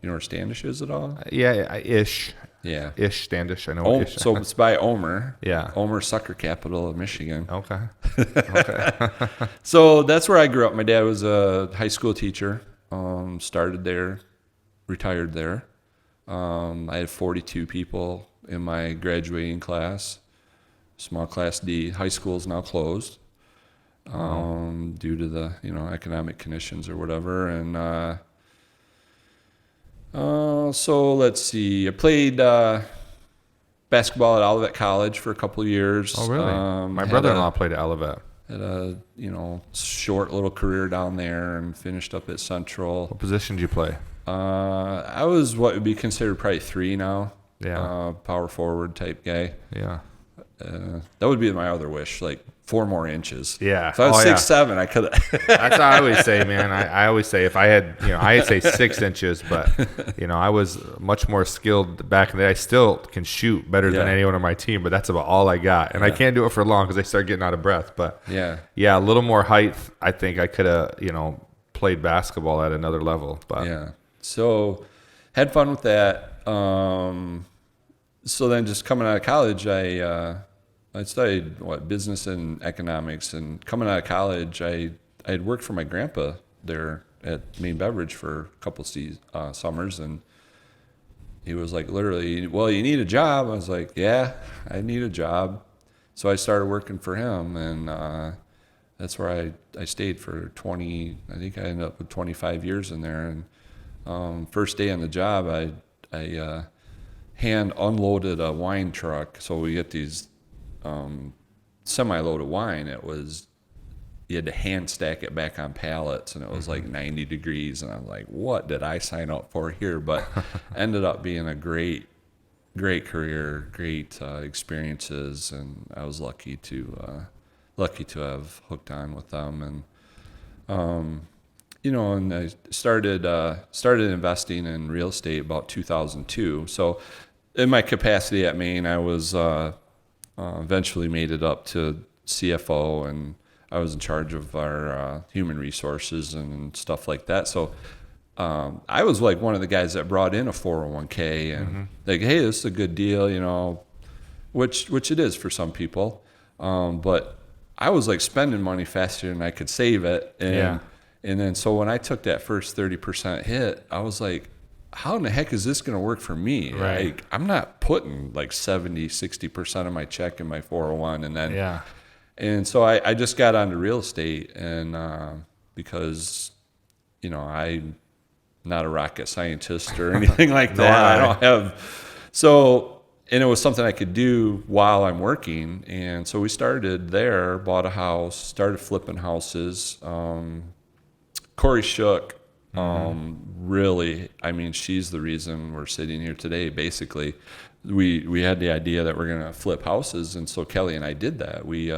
you know where Standish is at all? Yeah, ish. Yeah. Ish, Standish. I know what ish. So it's by Omer. Yeah. Omer, sucker capital of Michigan. Okay. Okay. So that's where I grew up. My dad was a high school teacher. Started there, retired there. I had 42 people in my graduating class. Small class D. High school is now closed due to the economic conditions or whatever. And so let's see. I played basketball at Olivet College for a couple of years. Oh, really? My brother-in-law played at Olivet. Had a short little career down there and finished up at Central. What position did you play? I was what would be considered probably 3 now. Yeah. Power forward type guy. Yeah. That would be my other wish, like 4 more inches. Yeah. If I was Oh, yeah. 6'7", I could. That's what I always say, man. I always say if I had, I'd say 6 inches, but, I was much more skilled back in the day. I still can shoot better than Yeah. anyone on my team, but that's about all I got. And I can't do it for long because I start getting out of breath. But, Yeah. a little more height, I think I could have, played basketball at another level. But Yeah. So had fun with that. So then just coming out of college, I studied business and economics, and coming out of college, I had worked for my grandpa there at Maine Beverage for a couple of summers, and he was like, literally, well, you need a job. I was like, yeah, I need a job. So I started working for him, and that's where I stayed for 20. I think I ended up with 25 years in there. And first day on the job, I hand unloaded a wine truck. So we get these semi-load of wine. You had to hand stack it back on pallets, and it was like 90 degrees, and I'm like, what did I sign up for here? But ended up being a great career, great experiences, and I was lucky to have hooked on with them. And and I started investing in real estate about 2002. So in my capacity at Maine, I was eventually made it up to CFO, and I was in charge of our human resources and stuff like that. So I was like one of the guys that brought in a 401k and like, hey, this is a good deal, which it is for some people. But I was like spending money faster than I could save it. And then so when I took that first 30% hit, I was like, how in the heck is this going to work for me? Right. Like, I'm not putting like 70, 60% of my check in my 401. And then, and so I just got onto real estate, and because, I'm not a rocket scientist or anything like that. I don't have, and it was something I could do while I'm working. And so we started there, bought a house, started flipping houses. Corey Shook, really, I mean, she's the reason we're sitting here today. Basically, we had the idea that we're going to flip houses, and so Kelly and I did that. We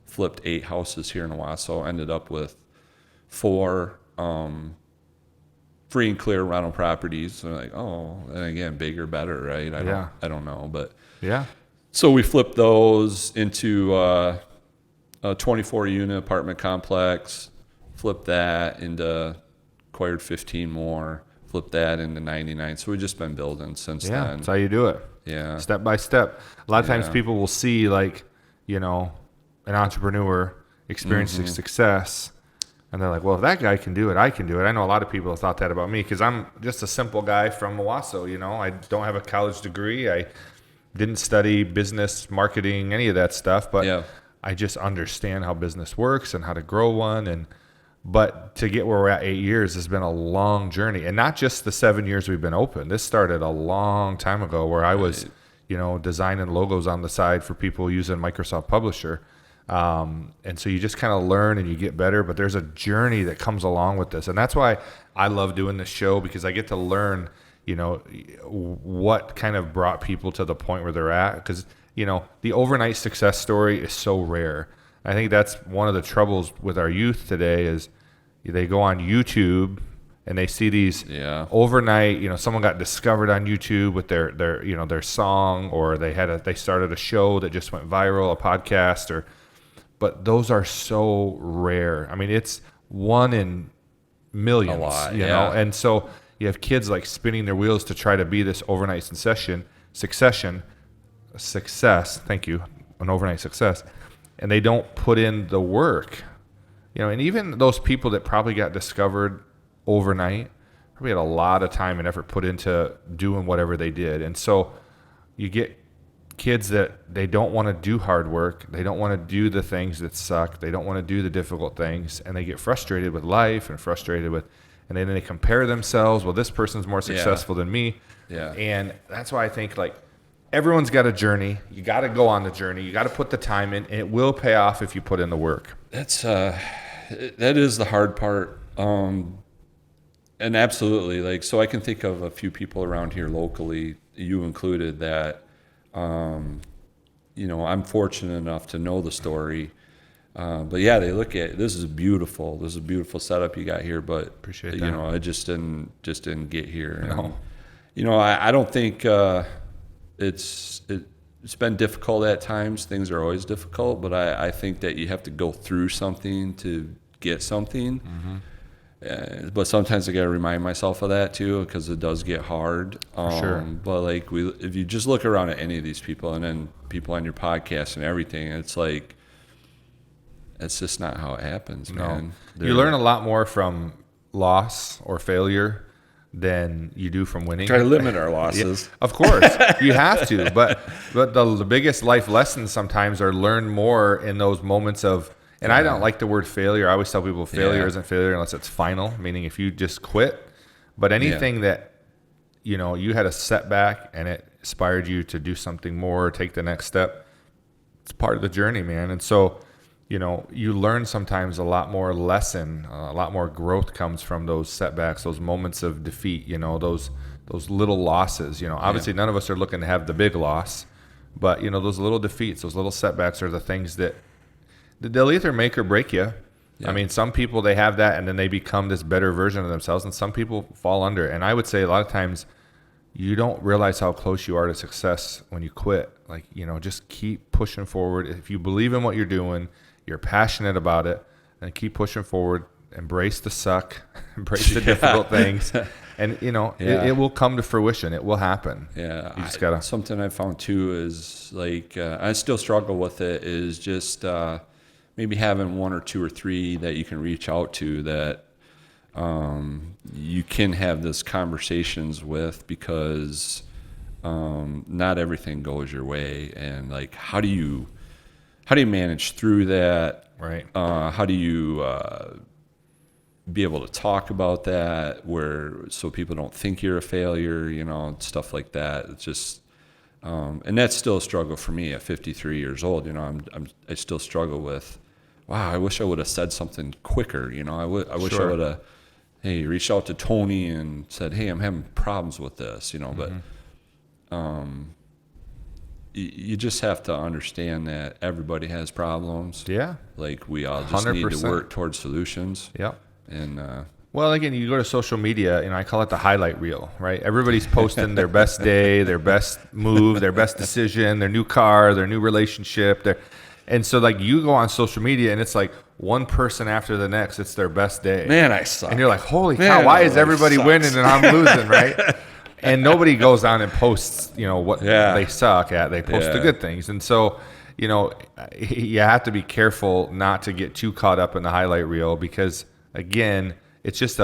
flipped 8 houses here in Owasso, ended up with 4 free and clear rental properties. So like, oh, and again, bigger, better, right? I don't know, but so we flipped those into a 24-unit apartment complex. Flipped that into, acquired 15 more, flipped that into 99. So we've just been building since then. That's how you do it. Yeah. Step by step. A lot of times people will see like, an entrepreneur experiencing success, and they're like, well, if that guy can do it, I can do it. I know a lot of people have thought that about me because I'm just a simple guy from Owasso. I don't have a college degree. I didn't study business, marketing, any of that stuff, but I just understand how business works and how to grow one. But to get where we're at 8 years has been a long journey, and not just the 7 years we've been open. This started a long time ago where I was, designing logos on the side for people using Microsoft Publisher. And so you just kind of learn and you get better, but there's a journey that comes along with this. And that's why I love doing this show, because I get to learn, what kind of brought people to the point where they're at. Because, the overnight success story is so rare. I think that's one of the troubles with our youth today is they go on YouTube and they see these overnight, someone got discovered on YouTube with their song, or they started a show that just went viral, a podcast, but those are so rare. I mean, it's one in millions, A lot, you yeah. know? And so you have kids like spinning their wheels to try to be this overnight success, thank you, an overnight success, and they don't put in the work, you know. And even those people that probably got discovered overnight probably had a lot of time and effort put into doing whatever they did. And so you get kids that they don't want to do hard work, they don't want to do the things that suck, they don't want to do the difficult things, and they get frustrated with life and and then they compare themselves. Well, this person's more successful than me. Yeah. And that's why I think, like, everyone's got a journey. You got to go on the journey. You got to put the time in, and it will pay off if you put in the work. That is the hard part. And absolutely, like, so I can think of a few people around here locally, you included, that, you know, I'm fortunate enough to know the story. But yeah, they look at, this is a beautiful setup you got here, but Appreciate that. you know, I just didn't get here. No. And, you know, I don't think, it's been difficult at times. Things are always difficult, but I think that you have to go through something to get something. But sometimes I got to remind myself of that too, because it does get hard. Sure. But like, if you just look around at any of these people, and then people on your podcast and everything, it's like, it's just not how it happens, man. You learn a lot more from loss or failure than you do from winning. Try to limit our losses. Yeah, of course, you have to. But the biggest life lessons sometimes are learned more in those moments of. And I don't like the word failure. I always tell people failure isn't failure unless it's final, meaning if you just quit. But anything that, you know, you had a setback and it inspired you to do something more, take the next step, it's part of the journey, man. And so, you know, you learn sometimes a lot more lesson, a lot more growth comes from those setbacks, those moments of defeat, you know, those little losses. You know, obviously none of us are looking to have the big loss, but, you know, those little defeats, those little setbacks are the things that they'll either make or break you. Yeah. I mean, some people, they have that and then they become this better version of themselves, and some people fall under. And I would say a lot of times you don't realize how close you are to success when you quit. Like, you know, just keep pushing forward. If you believe in what you're doing, you're passionate about it, and keep pushing forward. Embrace the suck, embrace the difficult things. And, you know, it will come to fruition. It will happen. Yeah. You just got to. Something I found too is, like, I still struggle with it, is just maybe having one or two or three that you can reach out to that you can have this conversations with, because not everything goes your way. And, like, how do you manage through that? Right. How do you be able to talk about that so people don't think you're a failure, you know, stuff like that. It's just, and that's still a struggle for me at 53 years old. You know, I still struggle with, wow, I wish I would have said something quicker. You know, I wish I would have, reached out to Tony and said, hey, I'm having problems with this, you know. But you just have to understand that everybody has problems. Yeah. Like, we all just 100%. Need to work towards solutions. Yep. And well, again, you go to social media, and I call it the highlight reel, right? Everybody's posting their best day, their best move, their best decision, their new car, their new relationship. And so, like, you go on social media, and it's like one person after the next, it's their best day. Man, I suck. And you're like, holy cow, why is everybody winning and I'm losing, right? And nobody goes on and posts, you know, what they suck at. They post the good things. And so, you know, you have to be careful not to get too caught up in the highlight reel, because, again, it's just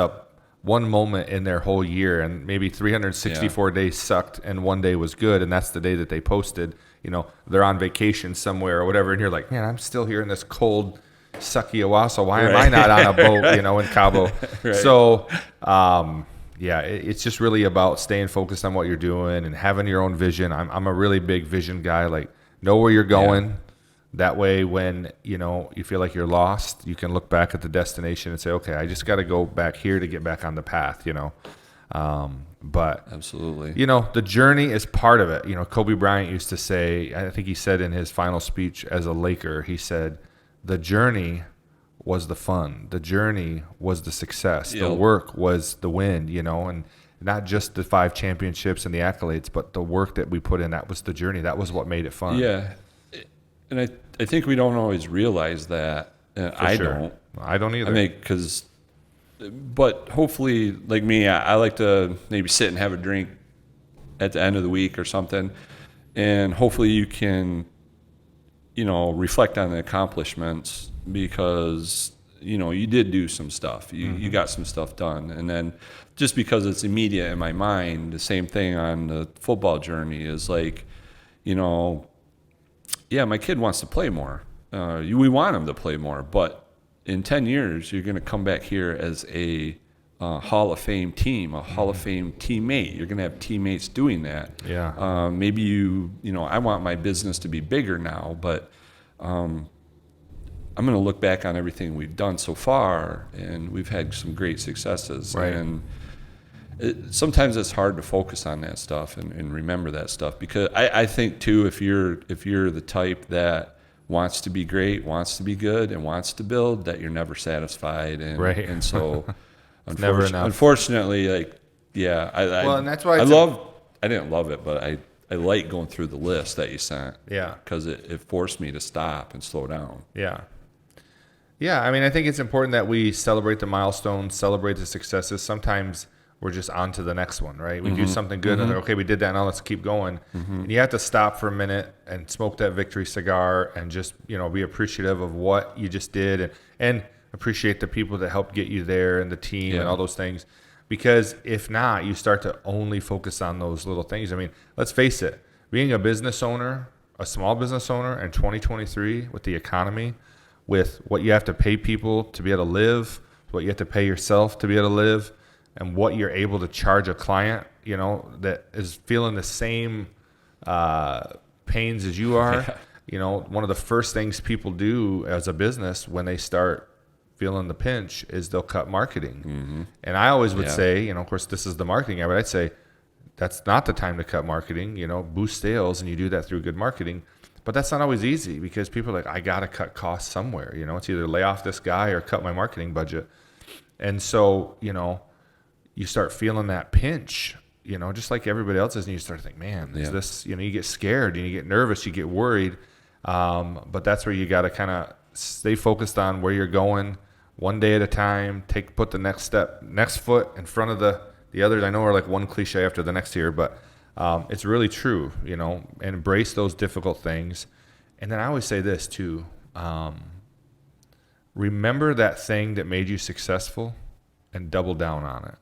one moment in their whole year, and maybe 364 days sucked and one day was good, and that's the day that they posted. You know, they're on vacation somewhere or whatever, and you're like, man, I'm still here in this cold, sucky Owasso. Why am I not on a boat, you know, in Cabo? Right. So, it's just really about staying focused on what you're doing and having your own vision. I'm a really big vision guy. Like, know where you're going. Yeah. That way, when, you know, you feel like you're lost, you can look back at the destination and say, okay, I just got to go back here to get back on the path, you know. But absolutely, you know, the journey is part of it. You know, Kobe Bryant used to say, I think he said in his final speech as a Laker, he said, the journey was the fun. The journey was the success. Yep. The work was the win, you know, and not just the 5 championships and the accolades, but the work that we put in. That was the journey. That was what made it fun. Yeah. And I I think we don't always realize that. I sure. don't. I don't either. I mean, but hopefully, like me, I like to maybe sit and have a drink at the end of the week or something, and hopefully you can, reflect on the accomplishments because you did do some stuff. You got some stuff done, and then just because it's immediate in my mind, the same thing on the football journey is like, yeah, my kid wants to play more. We want him to play more, but in 10 years, you're going to come back here as a Hall of Fame team, a Hall of Fame teammate. You're going to have teammates doing that. Yeah. Maybe I want my business to be bigger now, but I'm going to look back on everything we've done so far, and we've had some great successes. Right. And sometimes it's hard to focus on that stuff and remember that stuff because I think too, if you're the type that wants to be great, wants to be good, and wants to build, that you're never satisfied, and Right. and so never enough. unfortunately, like Well, and that's why I didn't love it, but I like going through the list that you sent. Yeah. Because it forced me to stop and slow down. Yeah. Yeah, I mean, I think it's important that we celebrate the milestones, celebrate the successes. Sometimes we're just on to the next one, right? We do something good, and they're, okay, we did that, now let's keep going. And you have to stop for a minute and smoke that victory cigar and just, be appreciative of what you just did and appreciate the people that helped get you there and the team and all those things. Because if not, you start to only focus on those little things. I mean, let's face it, being a business owner, a small business owner in 2023 with the economy, with what you have to pay people to be able to live, what you have to pay yourself to be able to live, and what you're able to charge a client, that is feeling the same pains as you are. One of the first things people do as a business when they start feeling the pinch is they'll cut marketing. And I always would say, of course, this is the marketing guy, but I'd say that's not the time to cut marketing. Boost sales, and you do that through good marketing. But that's not always easy because people are like, I got to cut costs somewhere. It's either lay off this guy or cut my marketing budget. And so, you start feeling that pinch, just like everybody else is, and you start to think, man, is this, you get scared, and you get nervous, you get worried. But that's where you got to kind of stay focused on where you're going, one day at a time, put the next foot in front of the others. I know are like one cliche after the next here, but it's really true, and embrace those difficult things. And then I always say this too, remember that thing that made you successful and double down on it.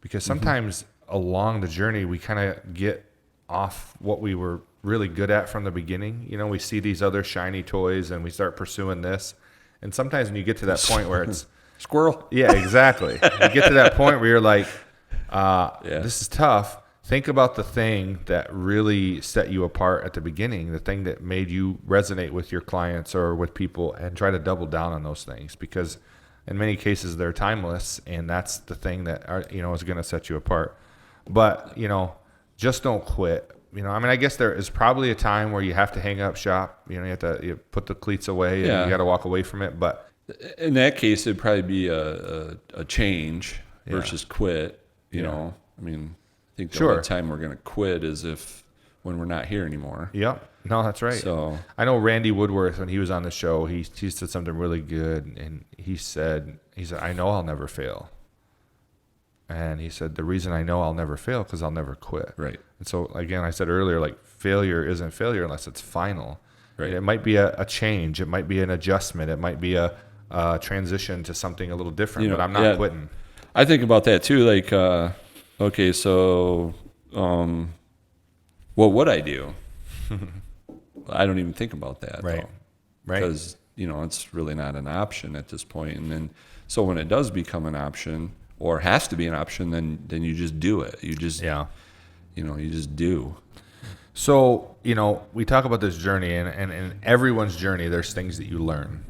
Because sometimes along the journey, we kind of get off what we were really good at from the beginning. We see these other shiny toys and we start pursuing this. And sometimes when you get to that point where it's Squirrel. Yeah, exactly. You get to that point where you're like, this is tough. Think about the thing that really set you apart at the beginning, the thing that made you resonate with your clients or with people, and try to double down on those things, because in many cases they're timeless, and that's the thing that is going to set you apart. But just don't quit. I guess there is probably a time where you have to hang up shop. You have to put the cleats away, and you got to walk away from it. But in that case, it'd probably be a change versus quit. I think the only time we're going to quit is when we're not here anymore. Yep. No, that's right. So I know Randy Woodworth, when he was on the show, he said something really good, and he said, I know I'll never fail. And he said, the reason I know I'll never fail because I'll never quit. Right. And so, again, I said earlier, like, failure isn't failure unless it's final. Right. It might be a change. It might be an adjustment. It might be a transition to something a little different, but I'm not quitting. I think about that too. Like, okay, so what would I do? I don't even think about that. Right. Though, Right. Because, it's really not an option at this point. And then, so when it does become an option, or has to be an option, then you just do it. You just, you just do. So, we talk about this journey, and in everyone's journey, there's things that you learn.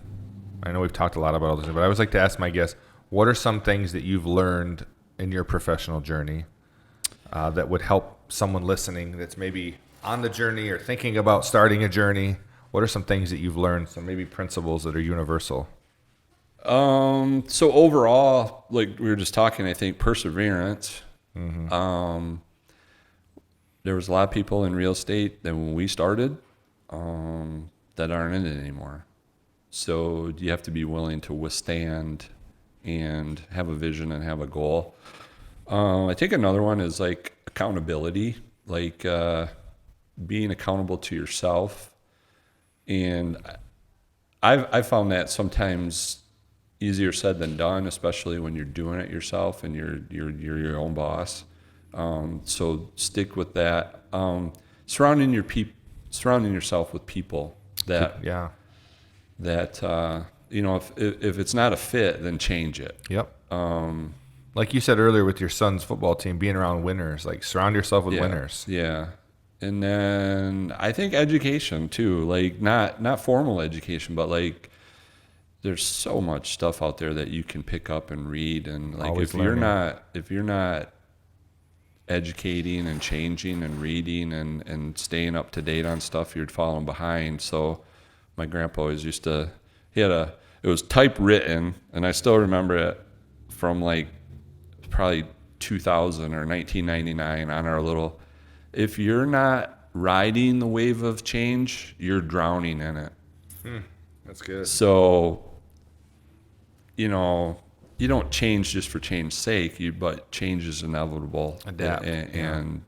I know we've talked a lot about all this, but I always like to ask my guests, what are some things that you've learned in your professional journey that would help someone listening that's maybe on the journey or thinking about starting a journey? What are some things that you've learned, some maybe principles that are universal? So overall, like we were just talking, I think perseverance. Mm-hmm. There was a lot of people in real estate that when we started, that aren't in it anymore. So you have to be willing to withstand and have a vision and have a goal. I think another one is like accountability, like being accountable to yourself. And I've found that sometimes easier said than done, especially when you're doing it yourself and you're your own boss. So stick with that. Surrounding yourself with people that if it's not a fit, then change it. Yep. Like you said earlier with your son's football team, being around winners, like surround yourself with winners. Yeah. And then I think education too, like not formal education, but like there's so much stuff out there that you can pick up and read. And like Always if you're not educating and changing and reading and staying up to date on stuff, you're falling behind. So my grandpa always used to, it was typewritten, and I still remember it from like probably 2000 or 1999 on our little, if you're not riding the wave of change, you're drowning in it. That's good. So, you don't change just for change's sake, but change is inevitable. Adapt. And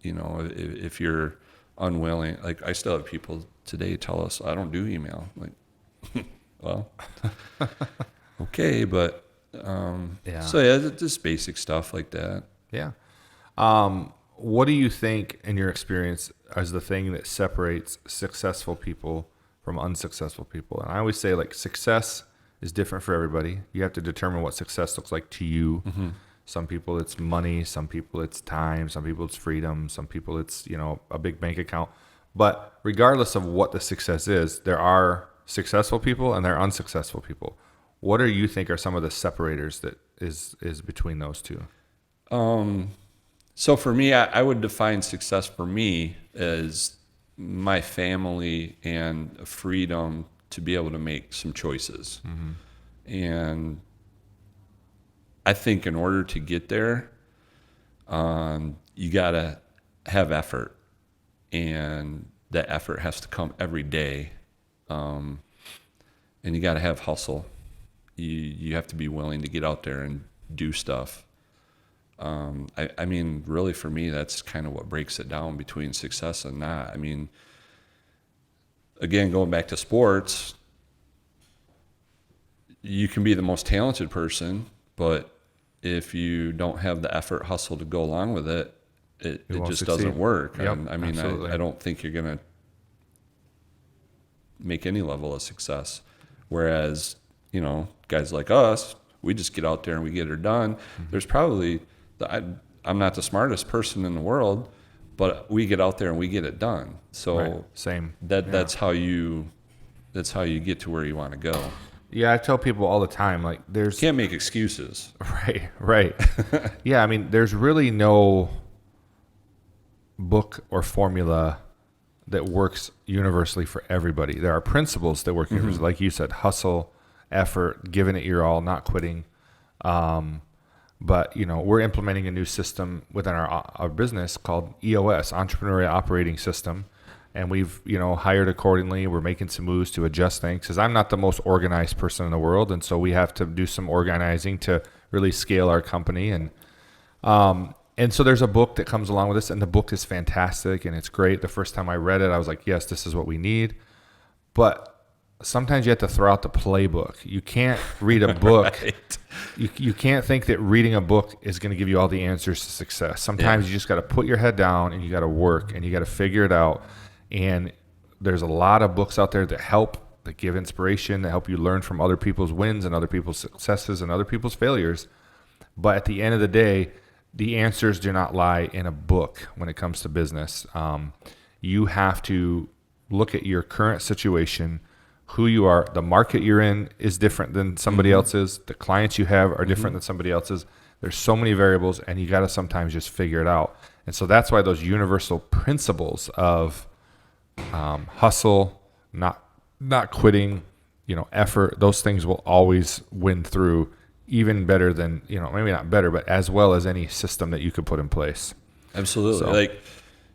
if you're unwilling, like I still have people today tell us, I don't do email. Like, well, okay, but so yeah, just basic stuff like that. Yeah. What do you think, in your experience, is the thing that separates successful people from unsuccessful people? And I always say, like, success is different for everybody. You have to determine what success looks like to you. Mm-hmm. Some people it's money, some people it's time, some people it's freedom, some people it's, a big bank account. But regardless of what the success is, there are successful people and there are unsuccessful people. What do you think are some of the separators that is between those two? So for me, I would define success for me as my family and freedom to be able to make some choices. Mm-hmm. And I think in order to get there, you got to have effort, and that effort has to come every day. And you got to have hustle. You have to be willing to get out there and do stuff. I mean, really for me, that's kind of what breaks it down between success and not. I mean, again, going back to sports, you can be the most talented person, but if you don't have the effort, hustle to go along with it, it just succeed. Doesn't work. Yep, I mean, I don't think you're going to make any level of success. Whereas, guys like us, we just get out there and we get it done. Mm-hmm. There's probably, I'm not the smartest person in the world, but we get out there and we get it done. So right. Same. That's how you get to where you want to go. Yeah, I tell people all the time, like, you can't make excuses. Right. Yeah, I mean, there's really no book or formula that works universally for everybody. There are principles that work universally, like you said, hustle, effort, giving it your all, not quitting. But we're implementing a new system within our business called EOS, Entrepreneurial Operating System. And we've, hired accordingly. We're making some moves to adjust things because I'm not the most organized person in the world. And so we have to do some organizing to really scale our company. And so there's a book that comes along with this, and the book is fantastic and it's great. The first time I read it, I was like, yes, this is what we need. But sometimes you have to throw out the playbook. You can't read a book. Right. You can't think that reading a book is going to give you all the answers to success. Sometimes you just got to put your head down and you got to work and you got to figure it out. And there's a lot of books out there that help, that give inspiration, that help you learn from other people's wins and other people's successes and other people's failures. But at the end of the day, the answers do not lie in a book when it comes to business. You have to look at your current situation, who you are. The market you're in is different than somebody else's. The clients you have are different than somebody else's. There's so many variables, and you got to sometimes just figure it out. And so that's why those universal principles of hustle, not quitting, effort, those things will always win through, even better than, maybe not better, but as well as any system that you could put in place. Absolutely.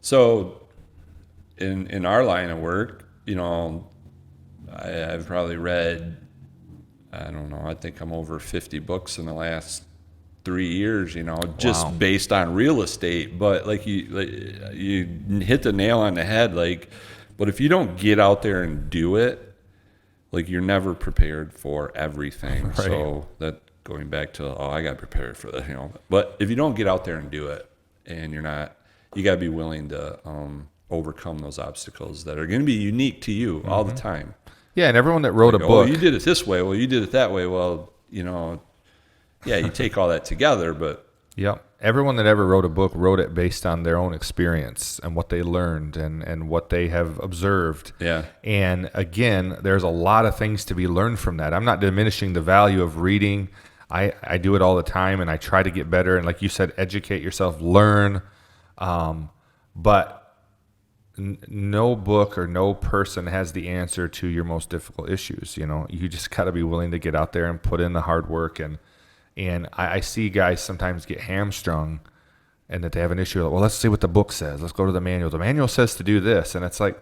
So in our line of work, I've probably read, I don't know, I think I'm over 50 books in the last 3 years, just Wow. based on real estate. But you hit the nail on the head. But if you don't get out there and do it, you're never prepared for everything. Right. So that going back to, I got prepared for that, But if you don't get out there and do it, and you got to be willing to overcome those obstacles that are going to be unique to you all the time. Yeah, and everyone that wrote a Oh, book. you did it this way. Well, you did it that way. Well, yeah, you take all that together, but Yep. Everyone that ever wrote a book wrote it based on their own experience and what they learned and what they have observed. yeah, And again, there's a lot of things to be learned from that. I'm not diminishing the value of reading. I do it all the time, and I try to get better. And like you said, educate yourself, learn. But no book or no person has the answer to your most difficult issues. You just got to be willing to get out there and put in the hard work. And I see guys sometimes get hamstrung and that they have an issue. Well, let's see what the book says. Let's go to the manual. The manual says to do this. And it's like,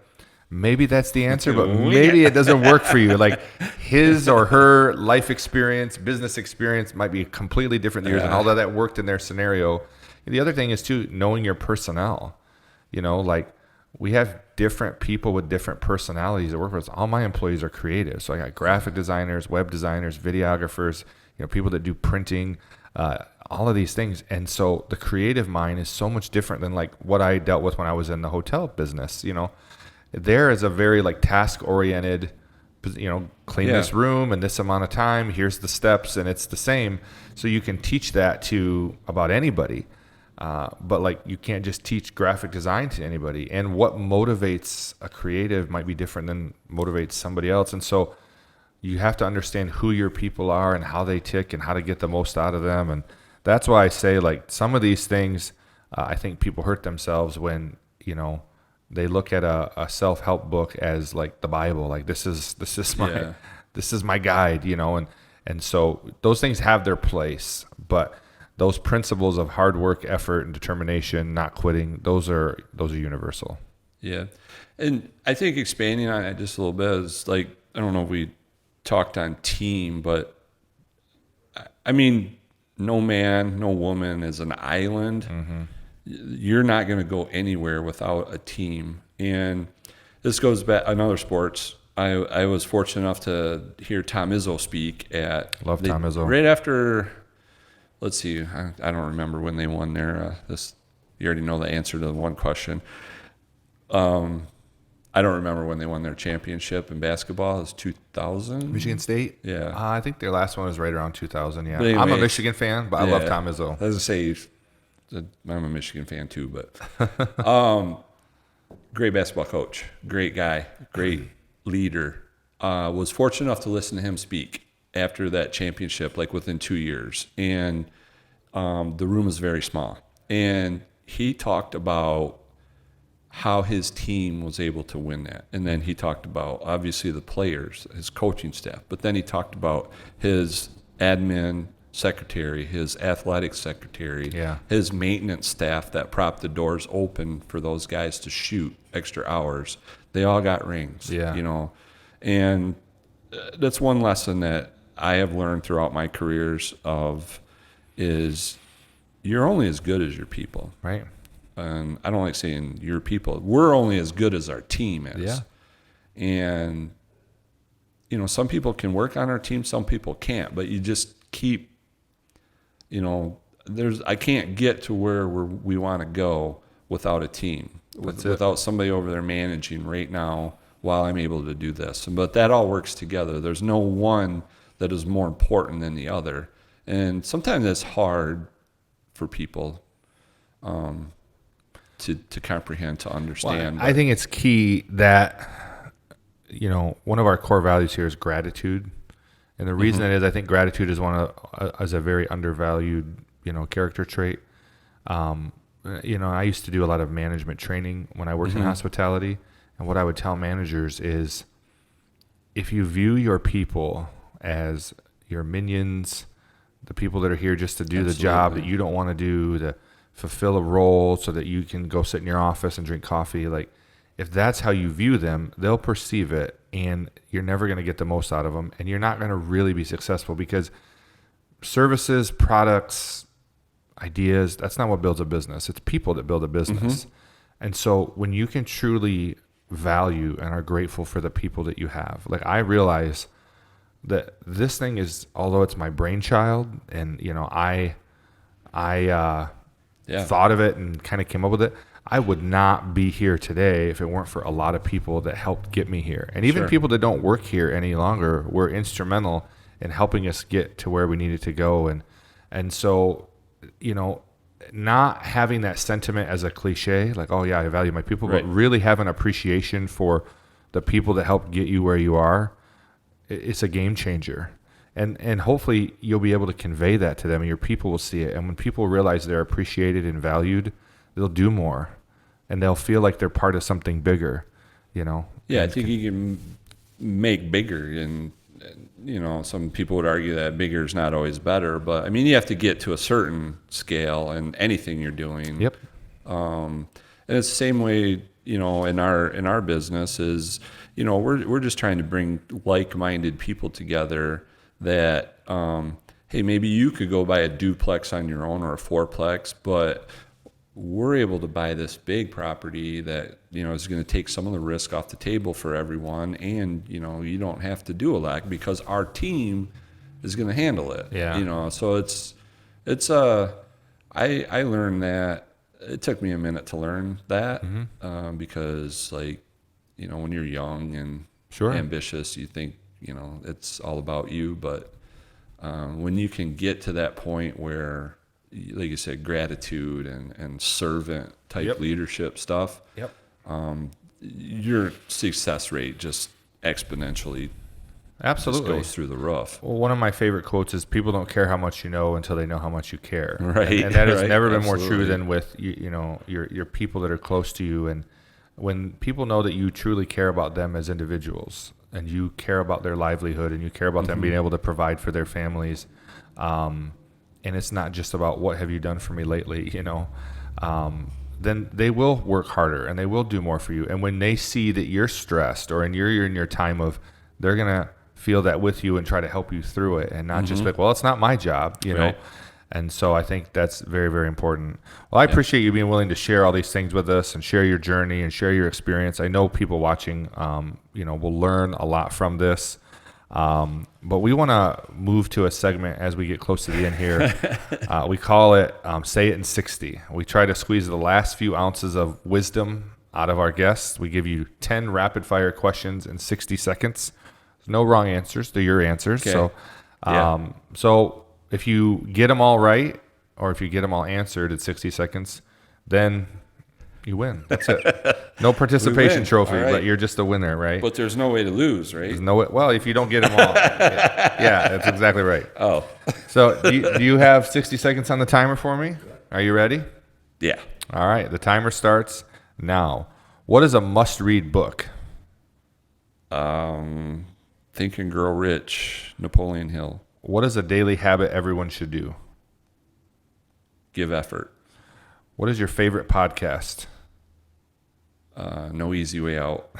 maybe that's the answer, but maybe it doesn't work for you. Like his or her life experience, business experience might be completely different than yours, and although that worked in their scenario. And the other thing is too, knowing your personnel. We have different people with different personalities that work with us. All my employees are creative. So I got graphic designers, web designers, videographers, people that do printing, all of these things. And so the creative mind is so much different than what I dealt with when I was in the hotel business. There is a very task oriented, clean this room in this amount of time. Here's the steps, and it's the same. So you can teach that to about anybody. But you can't just teach graphic design to anybody. And what motivates a creative might be different than motivates somebody else. And so you have to understand who your people are and how they tick and how to get the most out of them. And that's why I say some of these things, I think people hurt themselves when, they look at a self-help book as the Bible. This is my guide, and so those things have their place, but those principles of hard work, effort, and determination, not quitting, those are universal. yeah. And I think expanding on it just a little bit is I don't know if we talked on team, but I mean, no man, no woman is an island. Mm-hmm. You're not going to go anywhere without a team. And this goes back another sports. I was fortunate enough to hear Tom Izzo speak at Tom Izzo. Right after, let's see, I don't remember when they won their you already know the answer to the one question. I don't remember when they won their championship in basketball. It was 2000. Michigan State? Yeah. I think their last one was right around 2000, yeah. But anyway, I'm a Michigan fan, but I love Tom Izzo. I was going to say, I'm a Michigan fan too, but great basketball coach, great guy, great leader. Was fortunate enough to listen to him speak after that championship, within 2 years. And the room was very small. And he talked about how his team was able to win that. And then he talked about, obviously, the players, his coaching staff. But then he talked about his admin secretary, his athletic secretary, his maintenance staff that propped the doors open for those guys to shoot extra hours. They all got rings, And that's one lesson that I have learned throughout my careers is you're only as good as your people. Right. And I don't like saying your people. We're only as good as our team is. Yeah. And, some people can work on our team, some people can't. But you just keep, I can't get to where we want to go without a team, without somebody over there managing right now while I'm able to do this. But that all works together. There's no one that is more important than the other. And sometimes that's hard for people to comprehend, to understand. Well, I think it's key that, one of our core values here is gratitude. And the reason it is, I think gratitude is is a very undervalued, character trait. I used to do a lot of management training when I worked in hospitality. And what I would tell managers is, if you view your people as your minions, the people that are here just to do the job that you don't want to do, to fulfill a role so that you can go sit in your office and drink coffee, if that's how you view them, they'll perceive it, and you're never going to get the most out of them, and you're not going to really be successful, because services, products, ideas, that's not what builds a business. It's people that build a business. And so when you can truly value and are grateful for the people that you have, like I realize that this thing is, although it's my brainchild, and I thought of it and kind of came up with it, I would not be here today if it weren't for a lot of people that helped get me here. And even people that don't work here any longer were instrumental in helping us get to where we needed to go. And so, not having that sentiment as a cliche, like, oh yeah, I value my people, but really have an appreciation for the people that helped get you where you are, it's a game changer. And hopefully you'll be able to convey that to them, and your people will see it. And when people realize they're appreciated and valued, they'll do more, and they'll feel like they're part of something bigger, Yeah, I think you can make bigger, and some people would argue that bigger is not always better, but I mean, you have to get to a certain scale in anything you're doing. Yep. And it's the same way, in our business is, we're just trying to bring like-minded people together that, hey, maybe you could go buy a duplex on your own or a fourplex, but we're able to buy this big property that, is going to take some of the risk off the table for everyone. And, you don't have to do a lot because our team is going to handle it. Yeah. So I learned that. It took me a minute to learn that, because when you're young and ambitious, you think, it's all about you. But when you can get to that point where, like you said, gratitude and servant type leadership stuff, your success rate just exponentially just goes through the roof. Well, one of my favorite quotes is, people don't care how much you know until they know how much you care. Right. And that has never been more true than with your people that are close to you. And when people know that you truly care about them as individuals, and you care about their livelihood, and you care about them being able to provide for their families, and it's not just about what have you done for me lately, then they will work harder and they will do more for you. And when they see that you're stressed, or you're in your time of, they're going to feel that with you and try to help you through it, and not just like, well, it's not my job, know. And so I think that's very, very important. Well, I appreciate you being willing to share all these things with us and share your journey and share your experience. I know people watching, will learn a lot from this. But we want to move to a segment as we get close to the end here. We call it Say It in 60. We try to squeeze the last few ounces of wisdom out of our guests. We give you 10 rapid fire questions in 60 seconds. There's no wrong answers. They're your answers. Okay. So if you get them all right, or if you get them all answered in 60 seconds, then you win. That's it. No participation trophy, but you're just a winner, right? But there's no way to lose, right? There's no way. Well, if you don't get them all. Yeah, that's exactly right. Oh. So do you have 60 seconds on the timer for me? Are you ready? Yeah. All right. The timer starts now. What is a must-read book? Think and Grow Rich, Napoleon Hill. What is a daily habit everyone should do? Give effort. What is your favorite podcast? No Easy Way Out.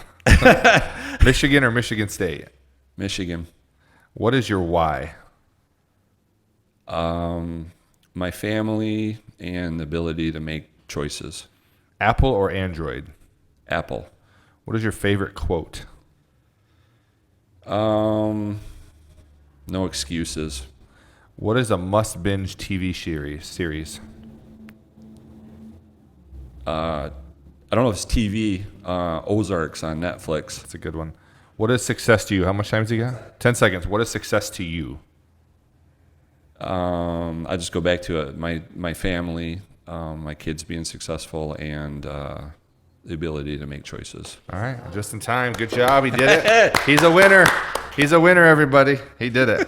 Michigan or Michigan State? Michigan. What is your why? My family and the ability to make choices. Apple or Android? Apple. What is your favorite quote? No excuses. What is a must-binge TV series? I don't know if it's TV. Ozarks on Netflix. That's a good one. What is success to you? How much time do you got? 10 seconds. What is success to you? I just go back to it. My family, my kids being successful, and the ability to make choices. All right, just in time. Good job. He did it. He's a winner. He's a winner, everybody. He did it.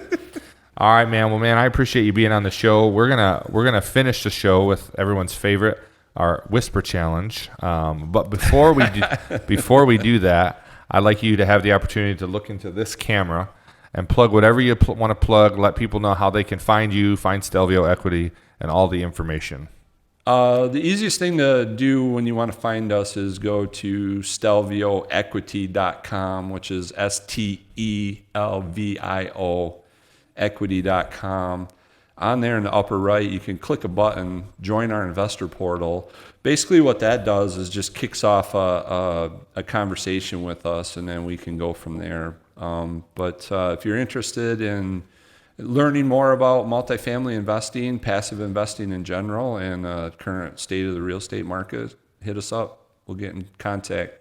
All right, man. Well, man, I appreciate you being on the show. We're gonna finish the show with everyone's favorite, our whisper challenge. But before we do that, I'd like you to have the opportunity to look into this camera and plug whatever you want to plug. Let people know how they can find you, find Stelvio Equity, and all the information. The easiest thing to do when you want to find us is go to stelvioequity.com, which is STELVIO equity.com. On there in the upper right, you can click a button, join our investor portal. Basically what that does is just kicks off a conversation with us, and then we can go from there. But if you're interested in learning more about multifamily investing, passive investing in general, and current state of the real estate market, hit us up. We'll get in contact.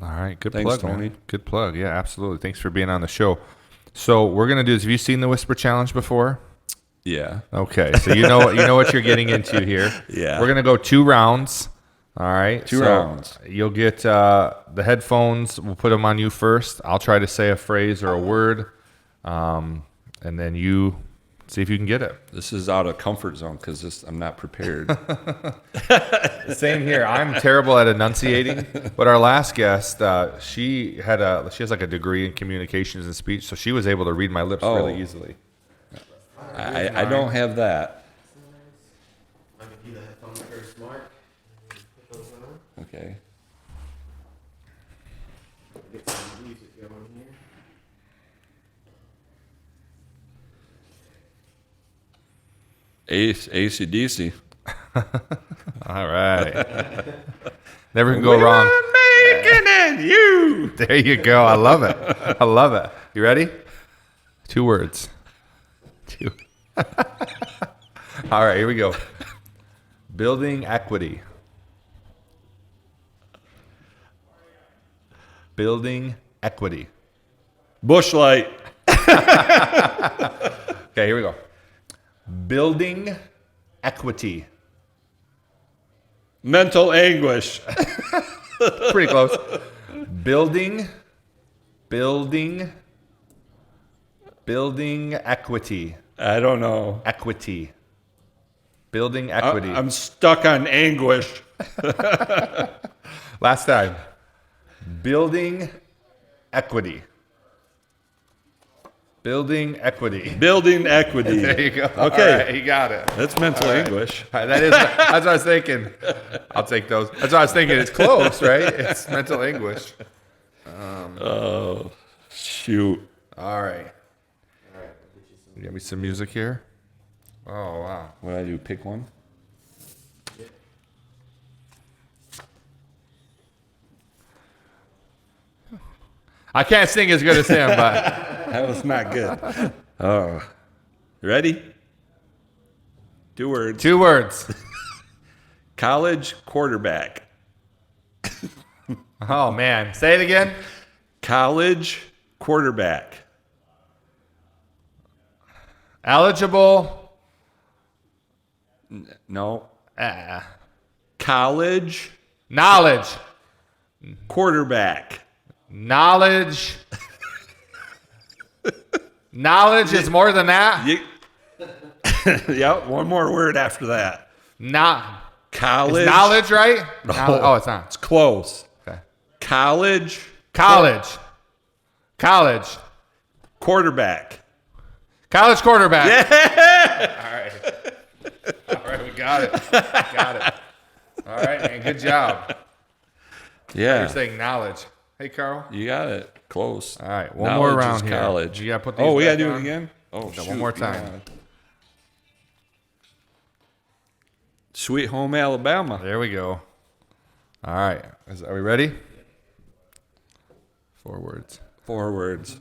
All right, good Thanks, plug, Tony. man. Good plug. Yeah, absolutely. Thanks for being on the show. So we're gonna do this. Have you seen the Whisper Challenge before? Yeah. Okay, so you know what you're getting into here. Yeah. We're gonna go 2 rounds. All right, Two rounds. You'll get the headphones. We'll put them on you first. I'll try to say a phrase or a word, and then you see if you can get it. This is out of comfort zone because I'm not prepared. Same here. I'm terrible at enunciating, but our last guest, she has like a degree in communications and speech, so she was able to read my lips really easily. I don't have that. I'm gonna give the headphones first, Mark. Put those on. Okay. Get some music going here. AC/DC. All right. Never can go wrong. Making it, you. There you go. I love it. I love it. You ready? 2 words. 2. All right, here we go. Building equity. Building equity. Bushlight. Okay, here we go. Building equity. Mental anguish. Pretty close. Building equity. I don't know. Equity. Building equity. I'm stuck on anguish. Last time. Building equity. Building equity. Building equity. There you go. Okay. All right, you got it. That's mental anguish. All right, that's what I was thinking. I'll take those. That's what I was thinking. It's close, right? It's mental anguish. Oh, shoot. All right. You got me some music here? Oh, wow. What do I do? Pick one? I can't sing as good as him, but That was not good. Oh. Ready? 2 words. 2 words. College quarterback. Oh, man. Say it again. College quarterback. Eligible. No. Uh, College knowledge. quarterback. Knowledge. Knowledge is more than that. Yep, one more word after that. Not College. is knowledge, right? No. Oh, it's not. It's close. Okay. College College. College. quarterback. College quarterback. Yeah. All right. All right, we got it. Got it. All right, man. Good job. Yeah. You're saying knowledge. Hey, Carl. You got it. Close. All right, one Knowledge more is round here. college. You gotta put these Oh, we back gotta do on. it again? Oh, Okay, shoot. one more time. Yeah. Sweet Home Alabama. There we go. All right. Are we ready? 4 words. 4 words.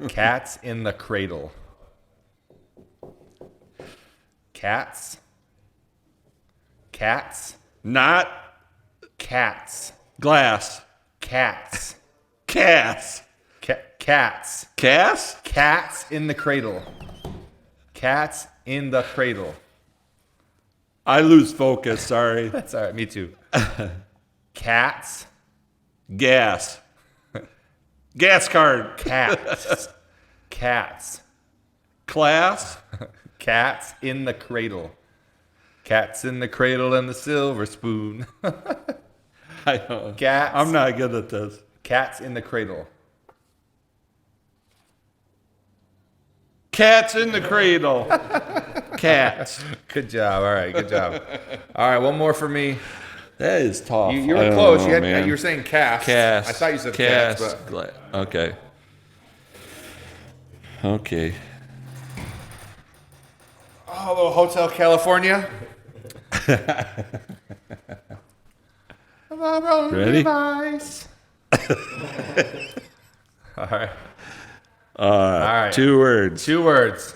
Cats in the cradle. Cats. Cats. Not Cats. glass. Cats. Cats. Cats. Cass? Cats in the cradle. Cats in the cradle. I lose focus. Sorry. That's all right. Me too. Cats. Gas. Gas card. Cats. Cats. Class. Cats in the cradle. Cats in the cradle and the silver spoon. I know. Cats. I'm not good at this. Cats in the cradle. Cats in the cradle. Cats. Good job. All right, good job. All right, one more for me. That is tough. You I were don't close. know, You man. were saying cast. Cast. I thought you said cast. cats, but Okay. Okay. oh, little Hotel California. Ready? Device. All right. All right. 2 words. 2 words.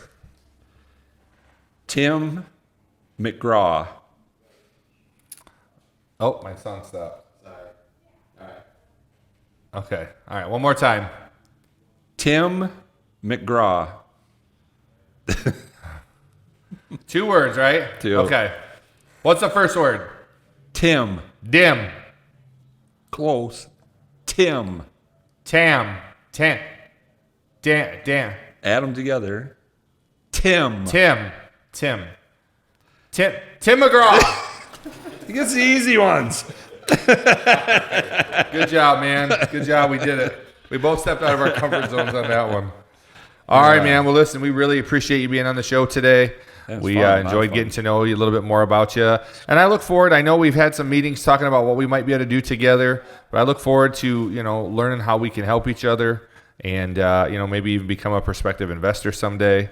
Tim McGraw. Oh, my song stopped. Sorry. All right. Okay. All right. One more time. Tim McGraw. 2 words, right? 2. Okay. What's the first word? Tim. Dim. Close. Tim. Tam. Dan. Dan. Add them together. Tim. Tim McGraw. He gets the easy ones. Good job, man. Good job. We did it. We both stepped out of our comfort zones on that one. All right, man. Well, listen, we really appreciate you being on the show today. We fun, enjoyed fun. getting to know you a little bit more about you. And I look forward, I know we've had some meetings talking about what we might be able to do together, but I look forward to, learning how we can help each other and, maybe even become a prospective investor someday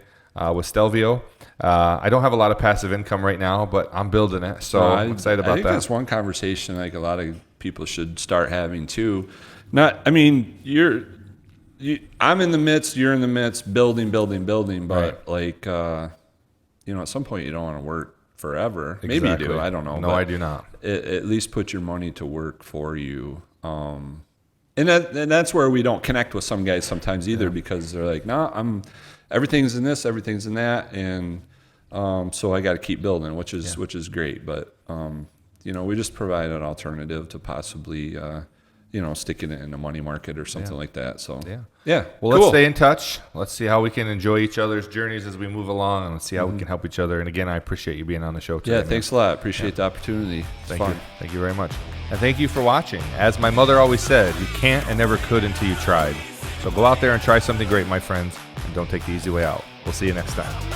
with Stelvio. I don't have a lot of passive income right now, but I'm building it. So I'm excited about I think that. that's one conversation like a lot of people should start having too. I'm in the midst, you're in the midst, building, but at some point you don't want to work forever. Maybe you do, I don't know. No, I do not. At least put your money to work for you. And that's where we don't connect with some guys sometimes either, because they're like, no, everything's in this, everything's in that, and so I got to keep building, which is great. But we just provide an alternative to possibly sticking it in the money market or something like that. So yeah. Well, cool. let's stay in touch. Let's see how we can enjoy each other's journeys as we move along, and let's see how we can help each other. And again, I appreciate you being on the show today. Yeah, man. thanks a lot. Appreciate the opportunity. It's Thank fun. you. Thank you very much. And thank you for watching. As my mother always said, you can't and never could until you tried. So go out there and try something great, my friends, and don't take the easy way out. We'll see you next time.